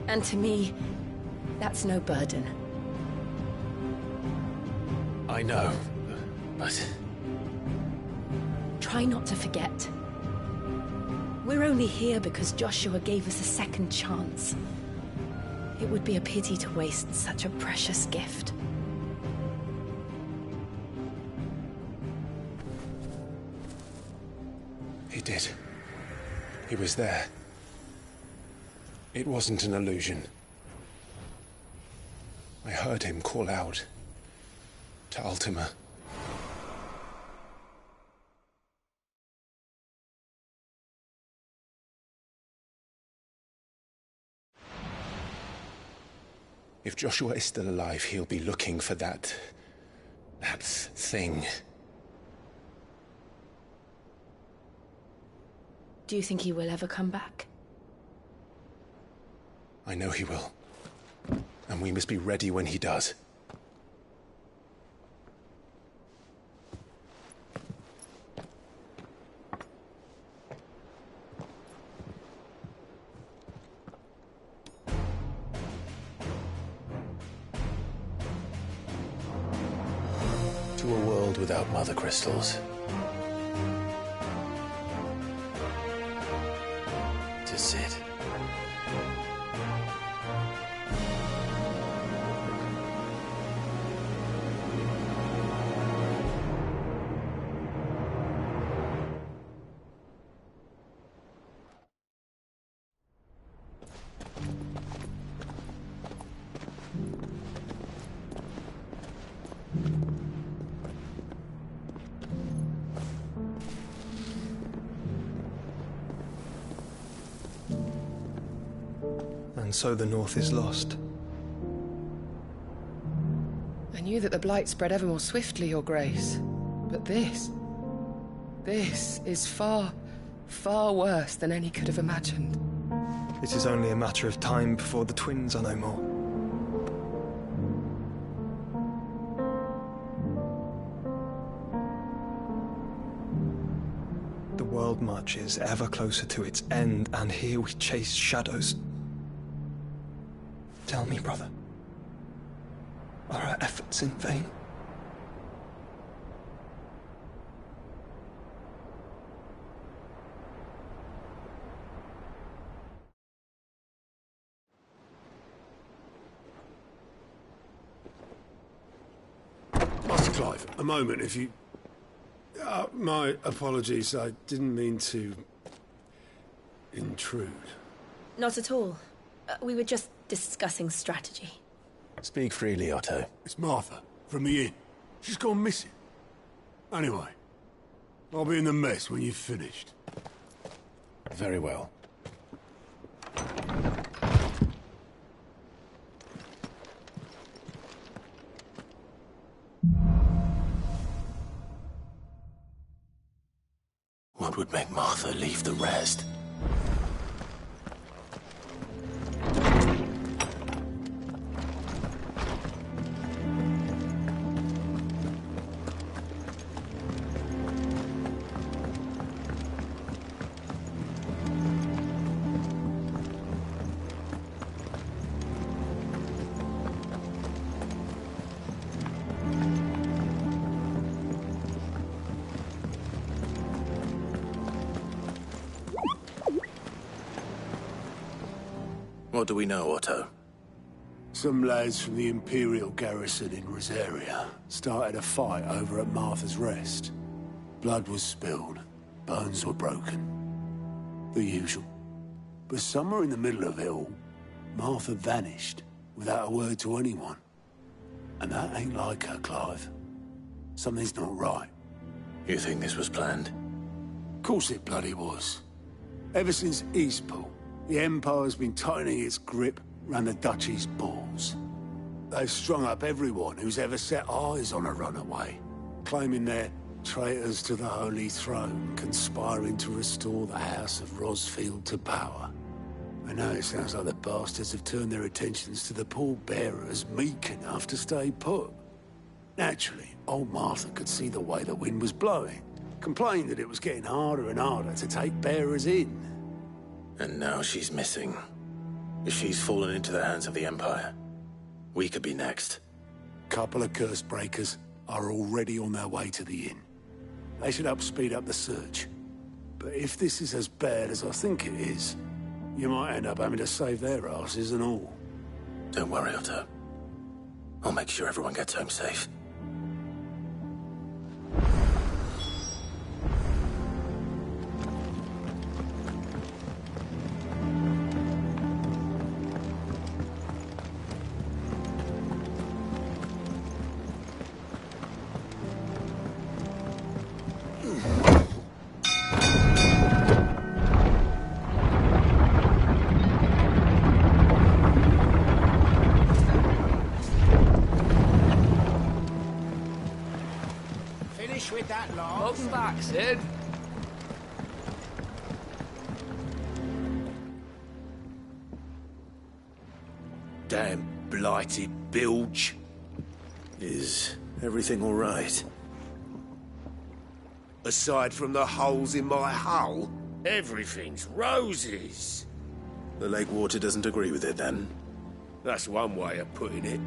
And to me, that's no burden. I know, but... Try not to forget. We're only here because Joshua gave us a second chance. It would be a pity to waste such a precious gift. He did. He was there. It wasn't an illusion. I heard him call out to Ultima. If Joshua is still alive, he'll be looking for that thing. Do you think he will ever come back? I know he will. And we must be ready when he does. To a world without mother crystals. To Sid. And so the North is lost. I knew that the Blight spread ever more swiftly, Your Grace. But this is far, far worse than any could have imagined. It is only a matter of time before the twins are no more. The world marches ever closer to its end, and here we chase shadows. Tell me, brother, are our efforts in vain? Master Clive, a moment, if you... my apologies, I didn't mean to... intrude. Not at all. We were just discussing strategy. Speak freely, Otto. It's Martha, from the inn. She's gone missing. Anyway, I'll be in the mess when you've finished. Very well. What would make Martha leave the rest? What do we know, Otto? Some lads from the Imperial garrison in Rosaria started a fight over at Martha's Rest. Blood was spilled, bones were broken. The usual. But somewhere in the middle of it all, Martha vanished without a word to anyone. And that ain't like her, Clive. Something's not right. You think this was planned? Of course it bloody was. Ever since Eastpool, the Empire's been tightening its grip round the Duchy's balls. They've strung up everyone who's ever set eyes on a runaway, claiming they're traitors to the Holy Throne, conspiring to restore the House of Rosfield to power. I know it sounds like the bastards have turned their attentions to the pallbearers meek enough to stay put. Naturally, old Martha could see the way the wind was blowing, complained that it was getting harder and harder to take bearers in. And now she's missing. If she's fallen into the hands of the Empire, we could be next. Couple of curse breakers are already on their way to the inn. They should help speed up the search. But if this is as bad as I think it is, you might end up having to save their asses and all. Don't worry, Otto. I'll make sure everyone gets home safe. With that lot. Welcome back, Sid. Damn blighted bilge. Is everything all right? Aside from the holes in my hull, everything's roses. The lake water doesn't agree with it, then? That's one way of putting it.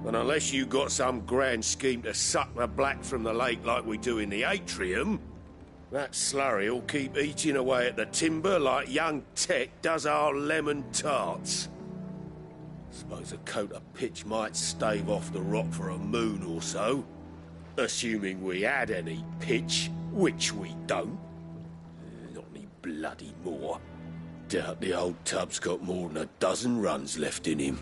And unless you got some grand scheme to suck the black from the lake like we do in the atrium, that slurry'll keep eating away at the timber like young Tech does our lemon tarts. Suppose a coat of pitch might stave off the rot for a moon or so. Assuming we had any pitch, which we don't. Not any bloody more. Doubt the old tub's got more than a dozen runs left in him.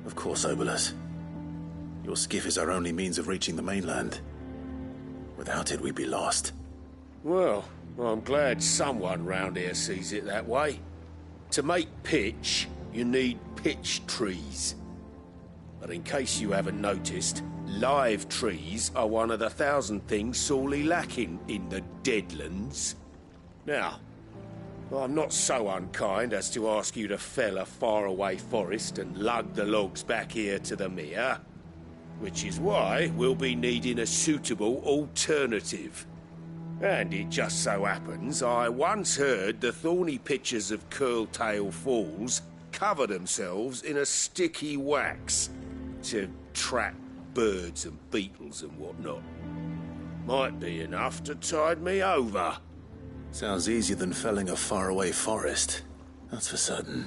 Of course, Obolus. Your skiff is our only means of reaching the mainland. Without it, we'd be lost. Well, Well, I'm glad someone round here sees it that way. To make pitch, you need pitch trees. But in case you haven't noticed, live trees are one of the 1,000 things sorely lacking in the Deadlands. Now, I'm not so unkind as to ask you to fell a faraway forest and lug the logs back here to the mere, which is why we'll be needing a suitable alternative. And it just so happens I once heard the thorny pitchers of Curltail Falls cover themselves in a sticky wax to trap birds and beetles and whatnot. Might be enough to tide me over. Sounds easier than felling a faraway forest. That's for certain.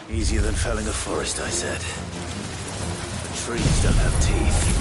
Easier than felling a forest, I said. The trees don't have teeth.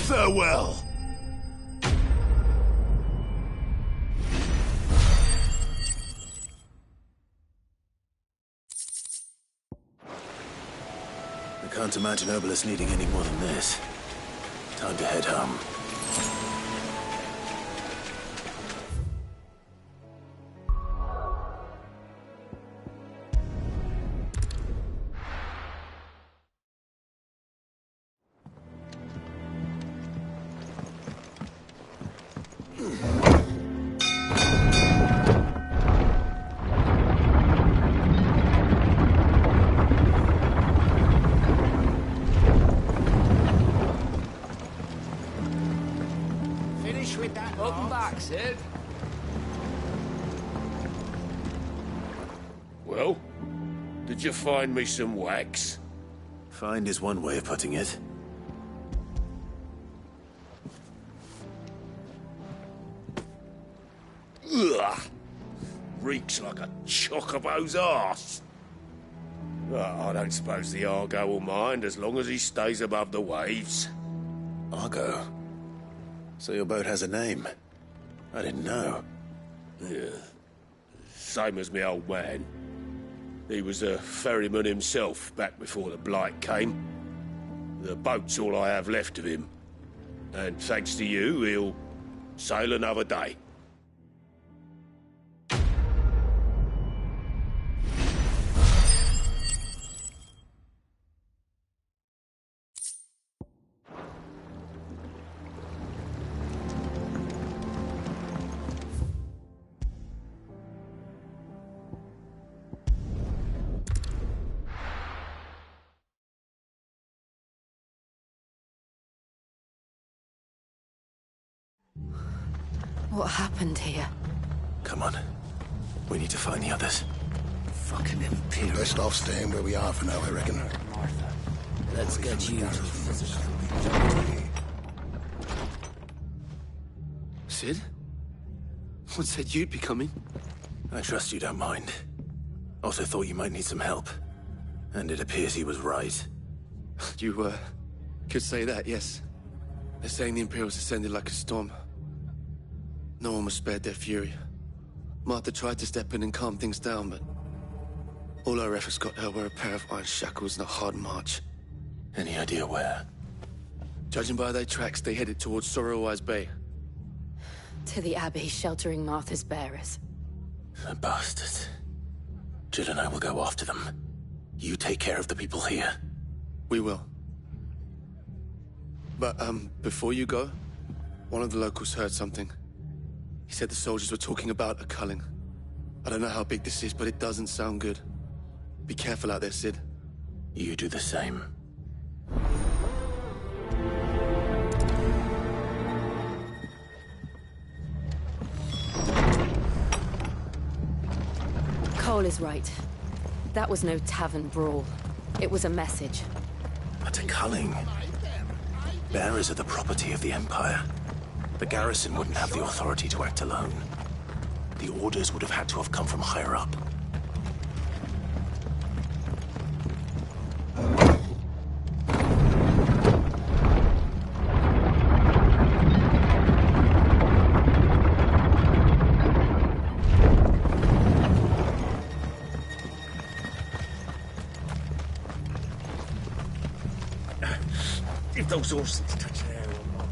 Farewell. I can't imagine Obelisk needing any more than this. Time to head home. Welcome back, Sid. Well, did you find me some wax? Find is one way of putting it. Ugh! Reeks like a chocobo's arse. I don't suppose the Argo will mind as long as he stays above the waves. Argo? So your boat has a name? I didn't know. Yeah. Same as me old man. He was a ferryman himself back before the Blight came. The boat's all I have left of him. And thanks to you, he'll sail another day. What happened here? Come on. We need to find the others. Fucking Imperial. Best off staying where we are for now, I reckon. Martha, let's get you to Sid? What said you'd be coming? I trust you don't mind. Also thought you might need some help. And it appears he was right. You, could say that, yes. They're saying the Imperials descended like a storm. No one was spared their fury. Martha tried to step in and calm things down, but all our efforts got her were a pair of iron shackles and a hard march. Any idea where? Judging by their tracks, they headed towards Sorrowwise Bay. To the Abbey, sheltering Martha's bearers. The bastards. Jill and I will go after them. You take care of the people here. We will. But, before you go, one of the locals heard something. He said the soldiers were talking about a culling. I don't know how big this is, but it doesn't sound good. Be careful out there, Sid. You do the same. Cole is right. That was no tavern brawl. It was a message. But a culling. Bearers are the property of the Empire. The garrison wouldn't have the authority to act alone. The orders would have had to have come from higher up. If those horses touch the air or not.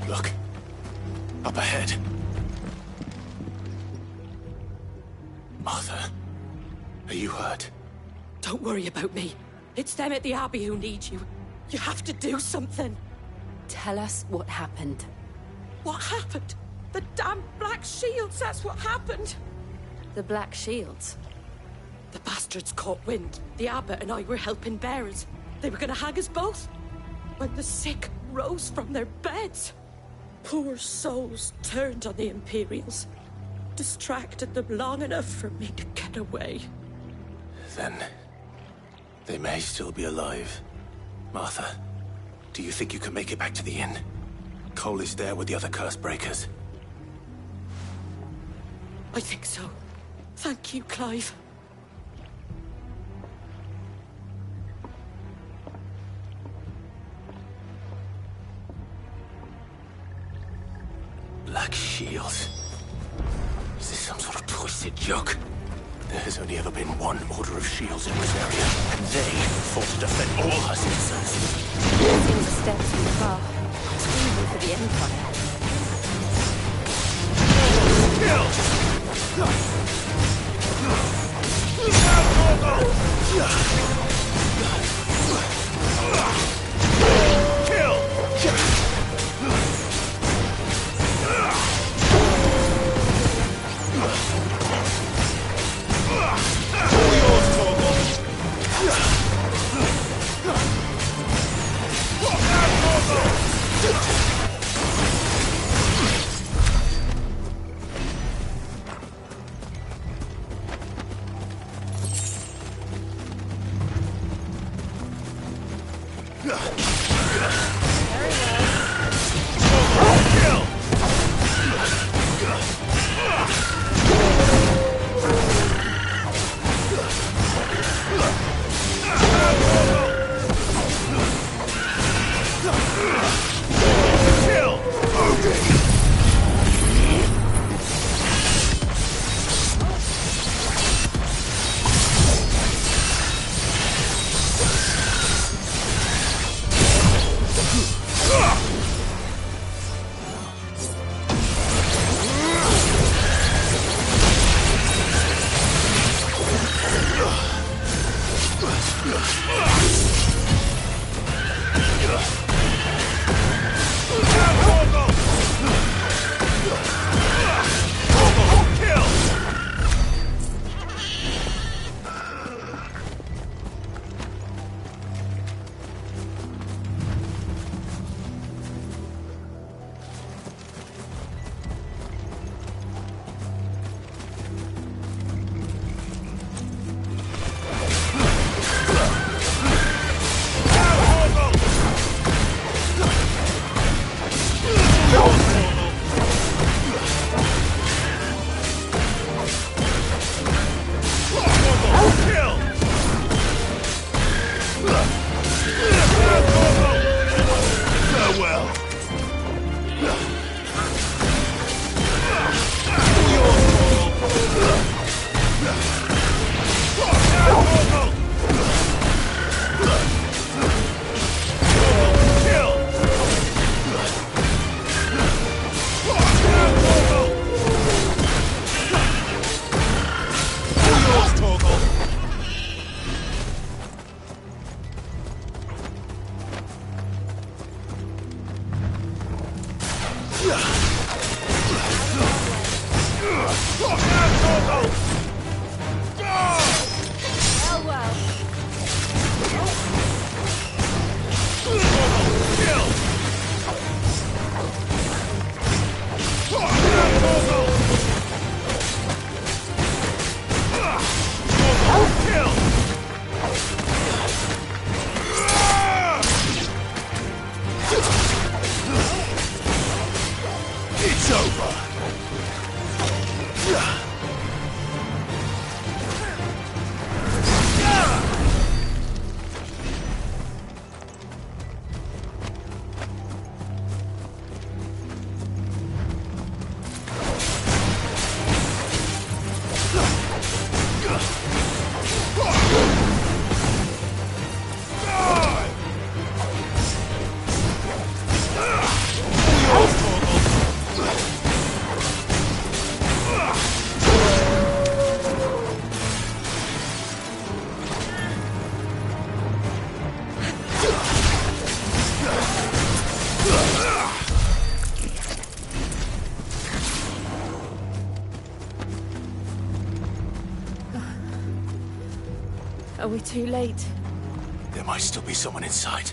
Look. Up ahead. Martha, are you hurt? Don't worry about me. It's them at the Abbey who need you. You have to do something. Tell us what happened. What happened? The damn Black Shields, that's what happened. The Black Shields? The bastards caught wind. The abbot and I were helping bearers. They were gonna hang us both. When the sick rose from their beds, poor souls turned on the Imperials. Distracted them long enough for me to get away. Then they may still be alive. Martha, do you think you can make it back to the inn? Cole is there with the other curse breakers. I think so. Thank you, Clive. Black Shields. Is this some sort of twisted joke? There has only ever been one Order of Shields in this area, and they fought to defend all her citizens. It seems a step too far. It's evil for the Empire. Are we too late? There might still be someone inside.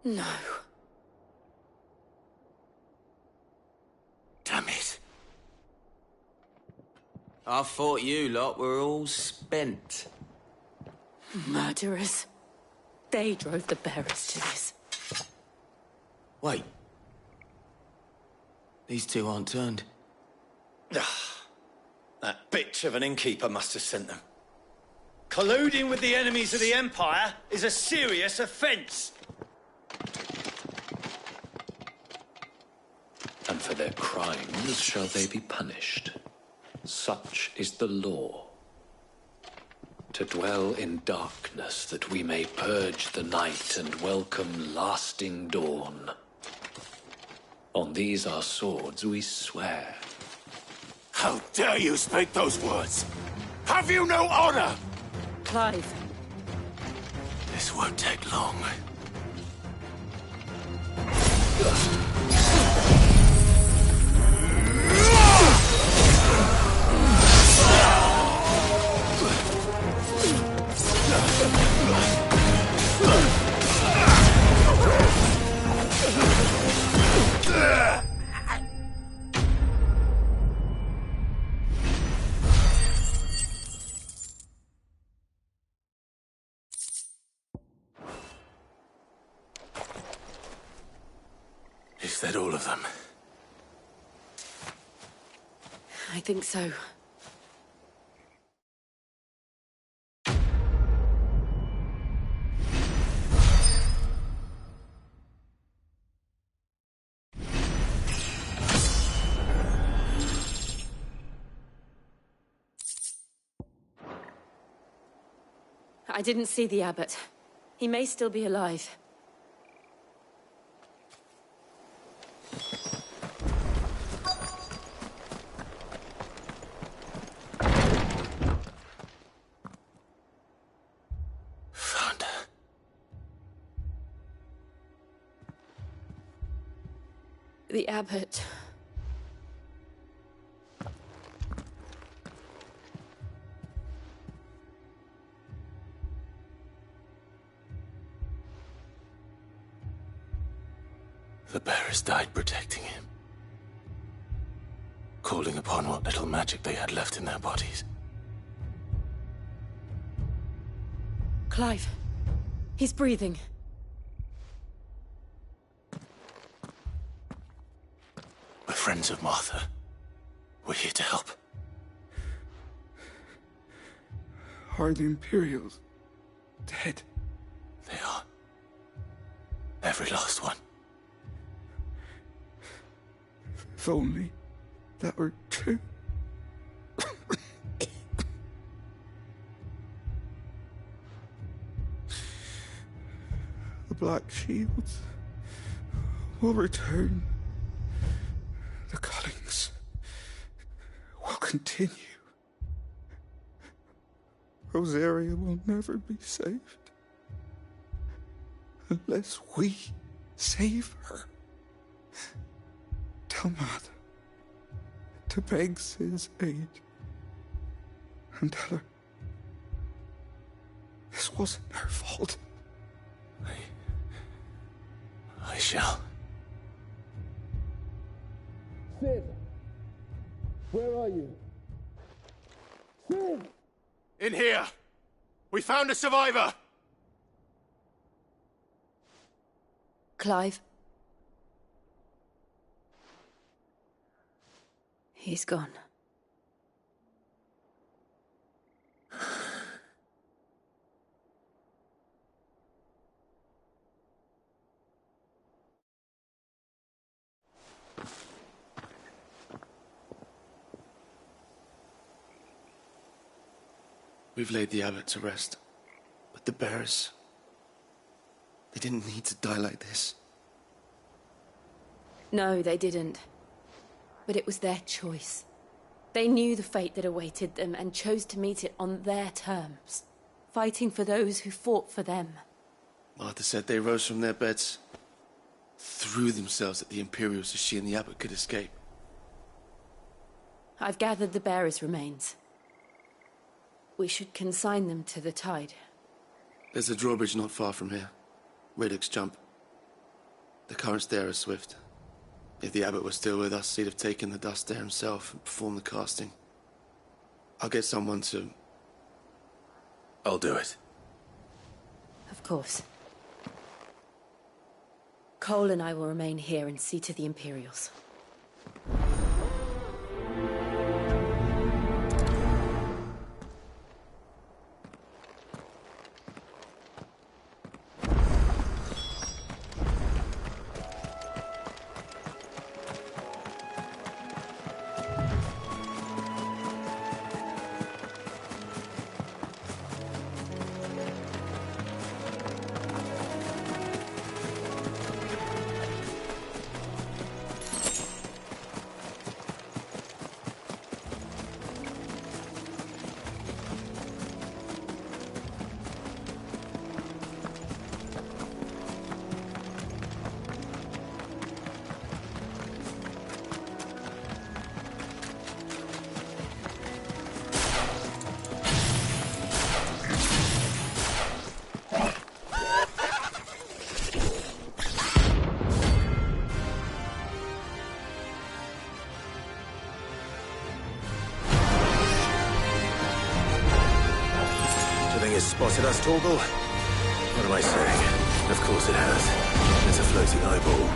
No. Damn it. I thought you lot were all spent. Murderers. They drove the bearers to this. Wait. These two aren't turned. That bitch of an innkeeper must have sent them. Colluding with the enemies of the Empire is a serious offence. And for their crimes shall they be punished. Such is the law. To dwell in darkness that we may purge the night and welcome lasting dawn. On these our swords we swear. How dare you speak those words? Have you no honor? Clive. This won't take long. Is that all of them? I think so. I didn't see the abbot. He may still be alive. Found her. The abbot. The bearers died protecting him, calling upon what little magic they had left in their bodies. Clive. He's breathing. We're friends of Martha. We're here to help. Are the Imperials dead? They are. Every last one. If only that were true. The Black Shields will return. The Cullings will continue. Rosaria will never be saved unless we save her. Tell Mother to beg Cid's aid and tell her this wasn't her fault. I shall. Cid! Where are you? Cid! In here! We found a survivor! Clive. He's gone. We've laid the abbot to rest. But the bearers... they didn't need to die like this. No, they didn't. But it was their choice. They knew the fate that awaited them and chose to meet it on their terms, fighting for those who fought for them. Martha said they rose from their beds, threw themselves at the Imperials so she and the abbot could escape. I've gathered the bearers' remains. We should consign them to the tide. There's a drawbridge not far from here. Radix Jump. The currents there are swift. If the abbot was still with us, he'd have taken the dust there himself and performed the casting. I'll get someone to... I'll do it. Of course. Cole and I will remain here and see to the Imperials. Spotted us, Torgal? What am I saying? Of course it has. It's a floating eyeball.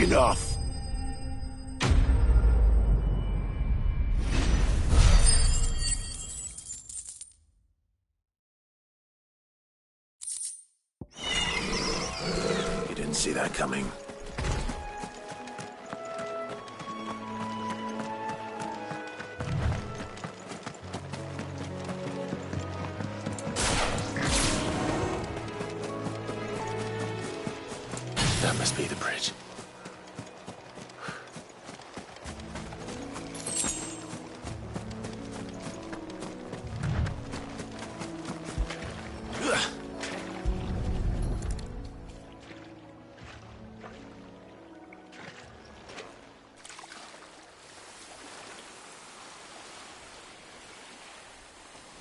Enough! You didn't see that coming. That must be the bridge.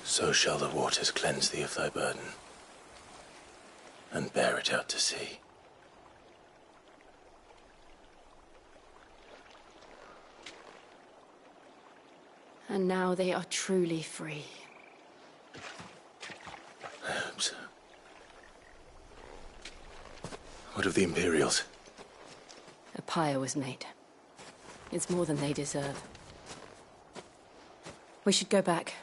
So shall the waters cleanse thee of thy burden, and bear it out to sea. And now they are truly free. I hope so. What of the Imperials? A pyre was made. It's more than they deserve. We should go back.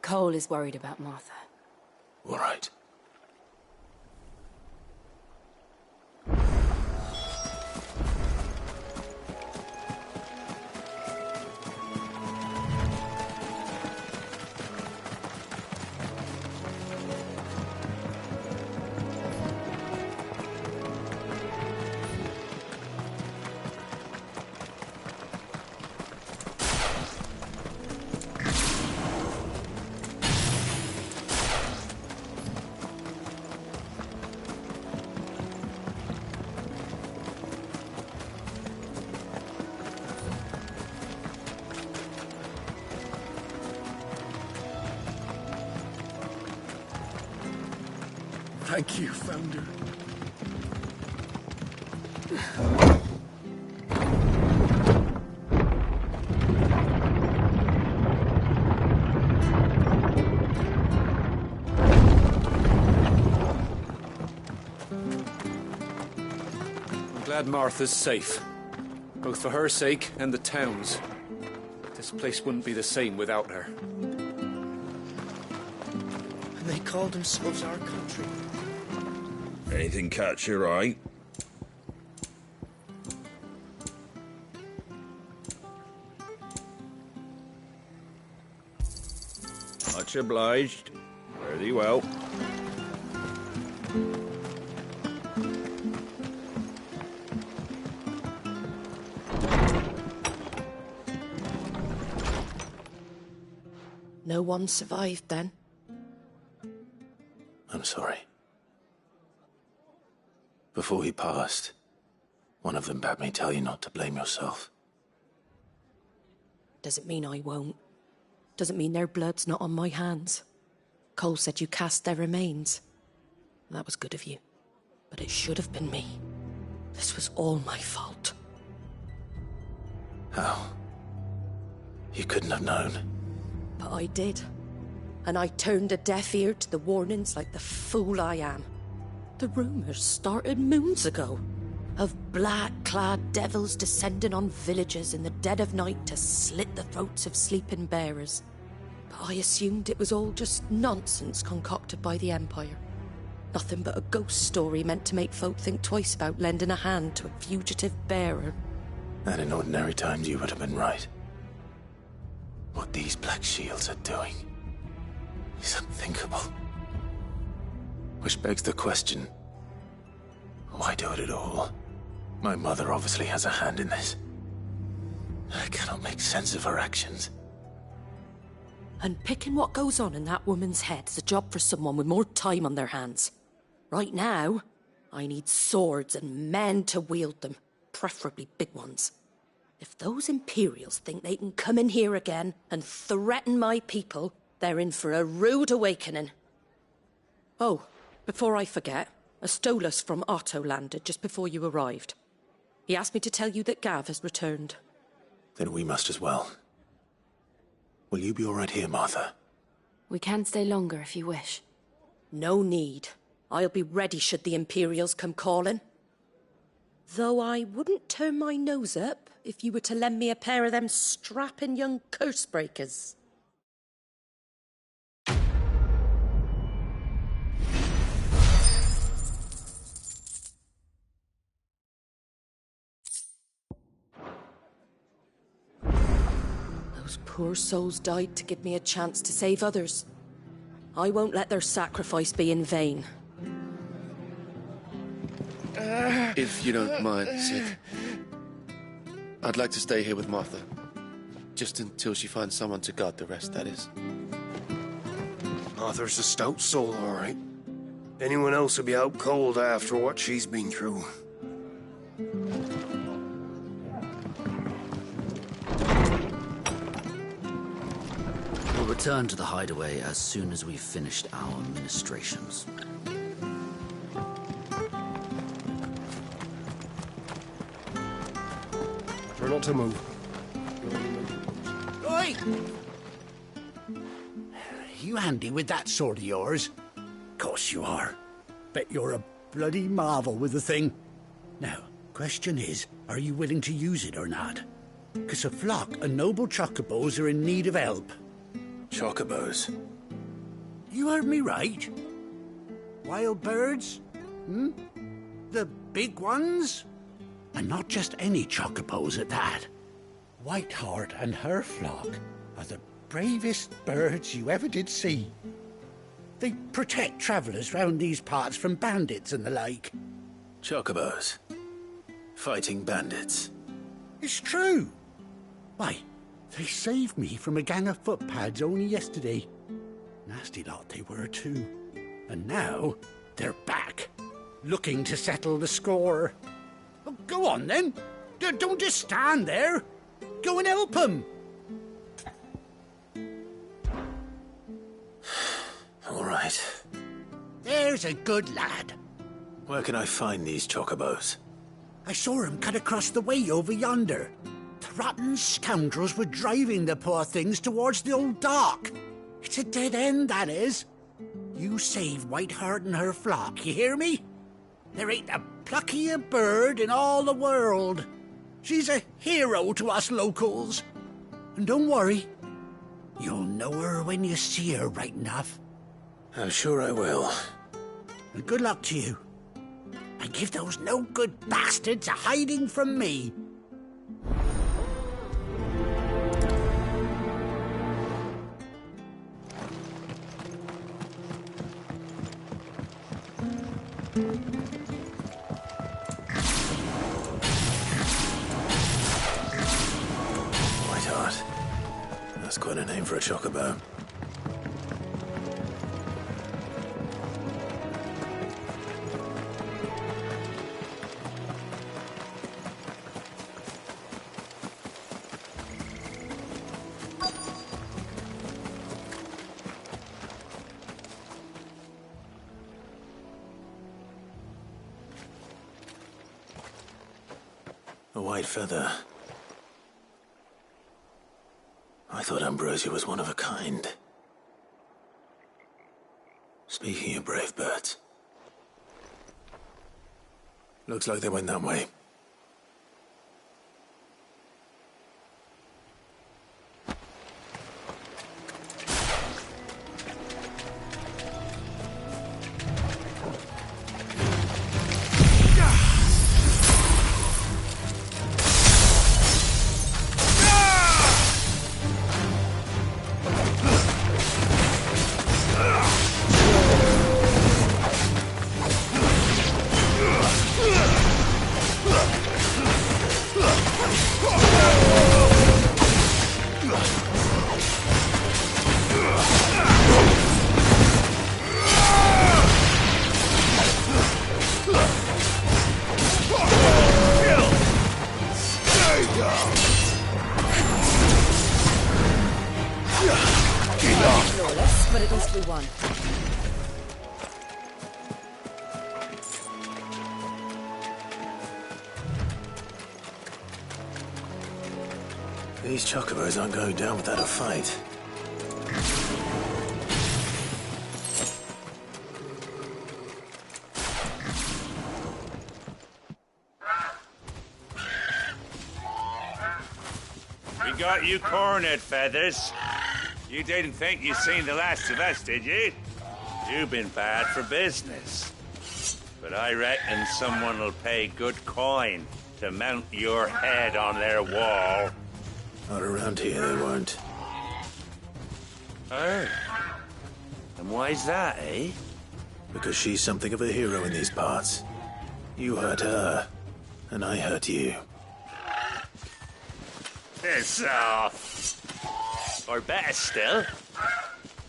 Cole is worried about Martha. All right. Thank you, Founder. I'm glad Martha's safe. Both for her sake and the town's. This place wouldn't be the same without her. And they call themselves our country. Anything catch your eye? Much obliged. Fare thee well. No one survived then? I'm sorry. Before he passed, one of them bade me tell you not to blame yourself. Doesn't mean I won't. Doesn't mean their blood's not on my hands. Cole said you cast their remains. That was good of you. But it should have been me. This was all my fault. How? You couldn't have known. But I did. And I turned a deaf ear to the warnings like the fool I am. The rumours started moons ago. Of black-clad devils descending on villages in the dead of night to slit the throats of sleeping bearers. But I assumed it was all just nonsense concocted by the Empire. Nothing but a ghost story meant to make folk think twice about lending a hand to a fugitive bearer. And in ordinary times you would have been right. What these Black Shields are doing is unthinkable. Which begs the question, why do it at all? My mother obviously has a hand in this. I cannot make sense of her actions. And picking what goes on in that woman's head is a job for someone with more time on their hands. Right now, I need swords and men to wield them, preferably big ones. If those Imperials think they can come in here again and threaten my people, they're in for a rude awakening. Oh, before I forget, a Stolas from Otto landed just before you arrived. He asked me to tell you that Gav has returned. Then we must as well. Will you be all right here, Martha? We can stay longer if you wish. No need. I'll be ready should the Imperials come calling. Though I wouldn't turn my nose up if you were to lend me a pair of them strapping young curse breakers. Those poor souls died to give me a chance to save others. I won't let their sacrifice be in vain. If you don't mind, Sid, I'd like to stay here with Martha. Just until she finds someone to guard the rest, that is. Martha's a stout soul, all right. Anyone else would be out cold after what she's been through. We'll return to the hideaway as soon as we've finished our ministrations. Try not to move. Oi! You handy with that sword of yours? Course you are. Bet you're a bloody marvel with the thing. Now, question is, are you willing to use it or not? 'Cause a flock of noble chocobos are in need of help. Chocobos? You heard me right. Wild birds? Hmm? The big ones? And not just any chocobos at that. Whiteheart and her flock are the bravest birds you ever did see. They protect travellers round these parts from bandits and the like. Chocobos? Fighting bandits? It's true. Why, they saved me from a gang of footpads only yesterday. Nasty lot they were too. And now they're back, looking to settle the score. Well, go on then. Don't just stand there. Go and help them. All right. There's a good lad. Where can I find these chocobos? I saw him cut across the way over yonder. The rotten scoundrels were driving the poor things towards the old dock. It's a dead end, that is. You save Whiteheart and her flock, you hear me? There ain't a pluckier bird in all the world. She's a hero to us locals. And don't worry, you'll know her when you see her right enough. I'm sure I will. And good luck to you. And give those no-good bastards a hiding from me. Whiteheart. That's quite a name for a chocobo. A white feather. I thought Ambrosia was one of a kind. Speaking of brave birds. Looks like they went that way. But at least we won. These chocobos aren't going down without a fight. got you cornered, Feathers. You didn't think you'd seen the last of us, did you? You've been bad for business. But I reckon someone will pay good coin to mount your head on their wall. Not around here, they won't. Oh. And why's that, eh? Because she's something of a hero in these parts. You hurt her, and I hurt you. Piss off. Or better still,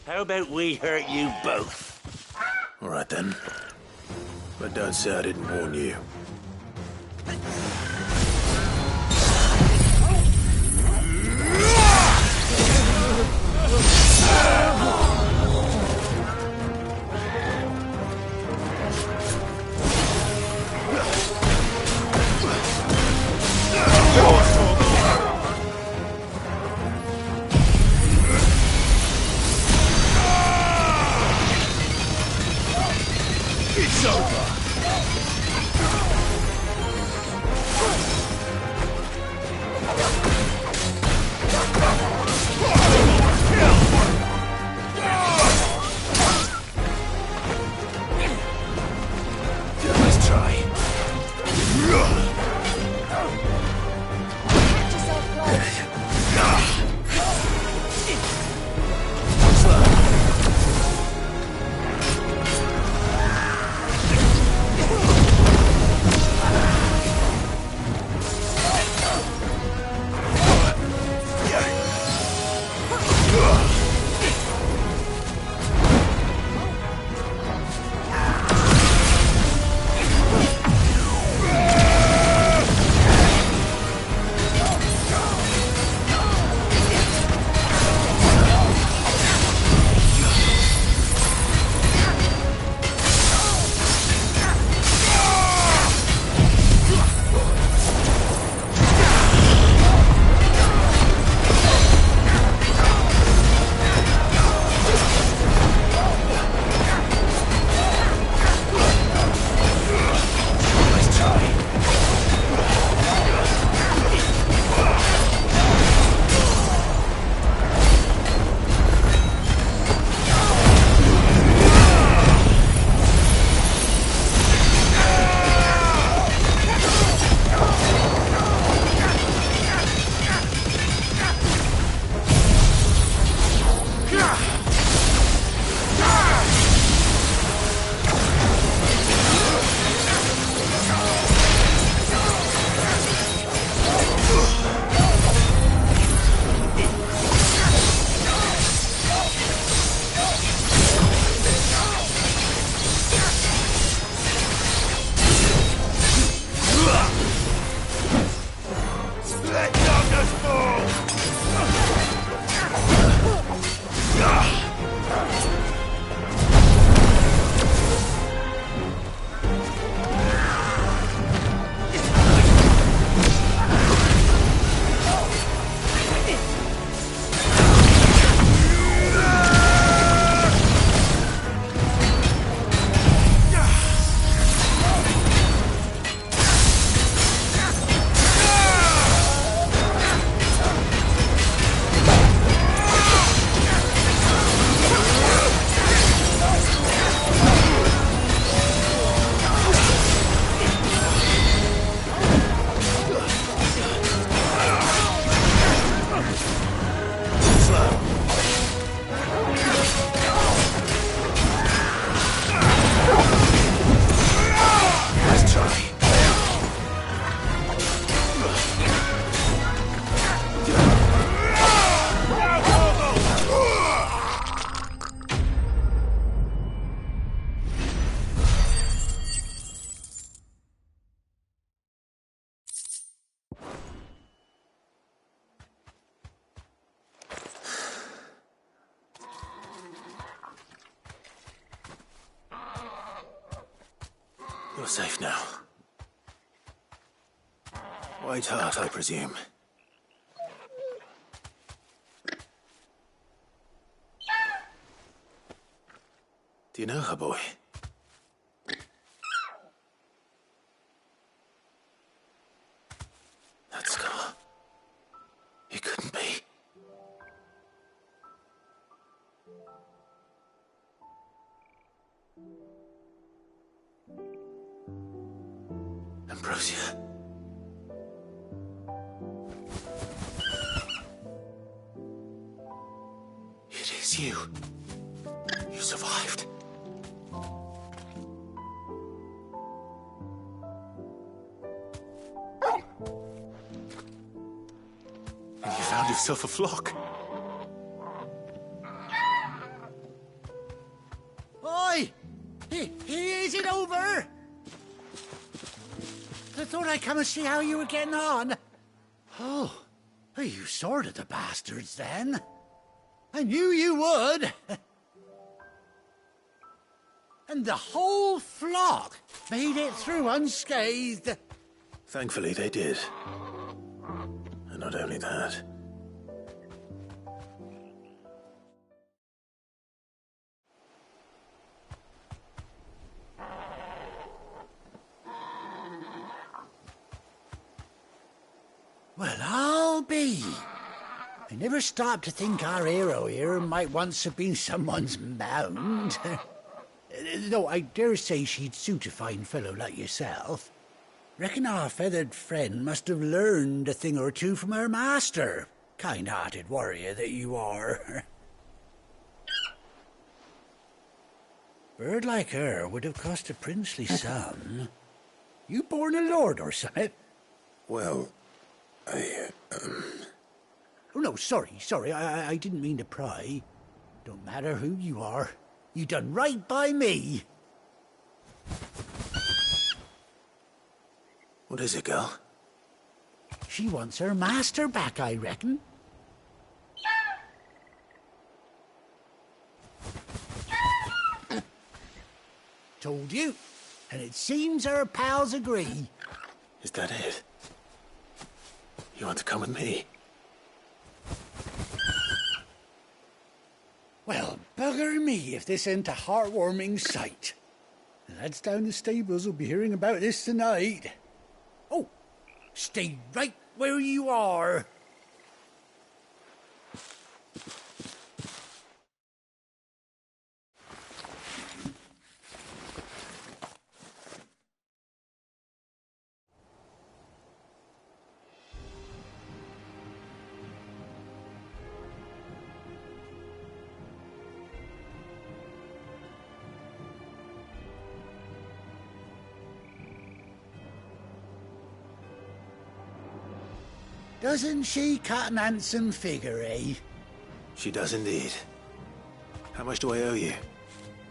how about we hurt you both? All right, then. But don't say I didn't warn you. It's over! Let's try. You're safe now. White Heart, I presume. Do you know her, boy? That scar. It couldn't be. Ambrosia. It is you. You survived. And you found yourself a flock. Oi! Is it over? I thought I'd come and see how you were getting on. Oh, you sorted the bastards then. I knew you would. And the whole flock made it through unscathed. Thankfully, they did. And not only that. Well, I'll be. I never stopped to think our hero here might once have been someone's mount. Though I dare say she'd suit a fine fellow like yourself. Reckon our feathered friend must have learned a thing or two from her master. Kind-hearted warrior that you are. Bird like her would have cost a princely sum. You born a lord or something? Well, Oh, no, sorry. I didn't mean to pry. Don't matter who you are. You done right by me. What is it, girl? She wants her master back, I reckon. Told you. And it seems her pals agree. Is that it? You want to come with me? Well, bugger me if this ain't a heartwarming sight. The lads down the stables will be hearing about this tonight. Oh, stay right where you are. Doesn't she cut an handsome figure, eh? She does indeed. How much do I owe you?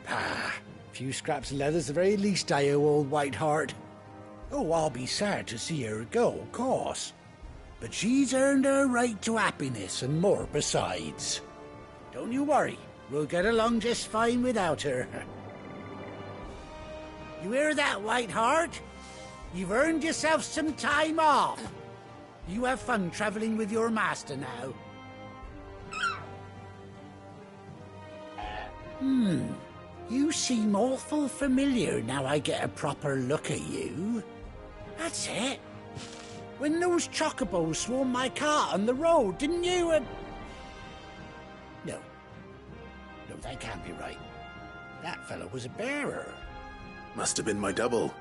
A few scraps of leather's the very least I owe old Whiteheart. Oh, I'll be sad to see her go, of course. But she's earned her right to happiness and more besides. Don't you worry, we'll get along just fine without her. You hear that, Whiteheart? You've earned yourself some time off. You have fun traveling with your master now. You seem awful familiar now I get a proper look at you. That's it. When those chocobos swarmed my cart on the road, didn't you? No, that can't be right. That fellow was a bearer. Must have been my double.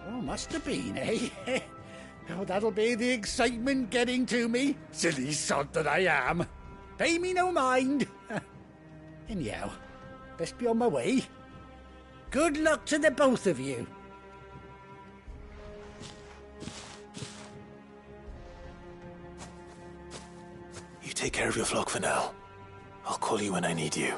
Oh, must have been, eh? Oh, that'll be the excitement getting to me. Silly sod that I am. Pay me no mind. Anyhow, best be on my way. Good luck to the both of you. You take care of your flock for now. I'll call you when I need you.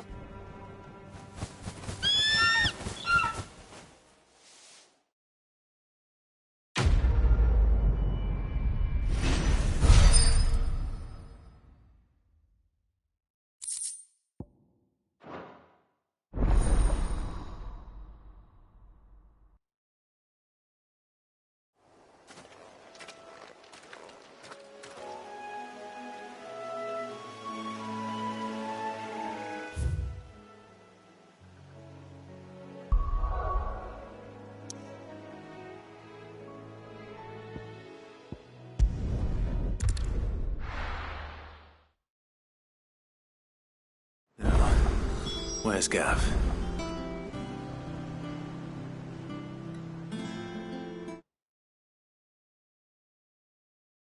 Where's Gav?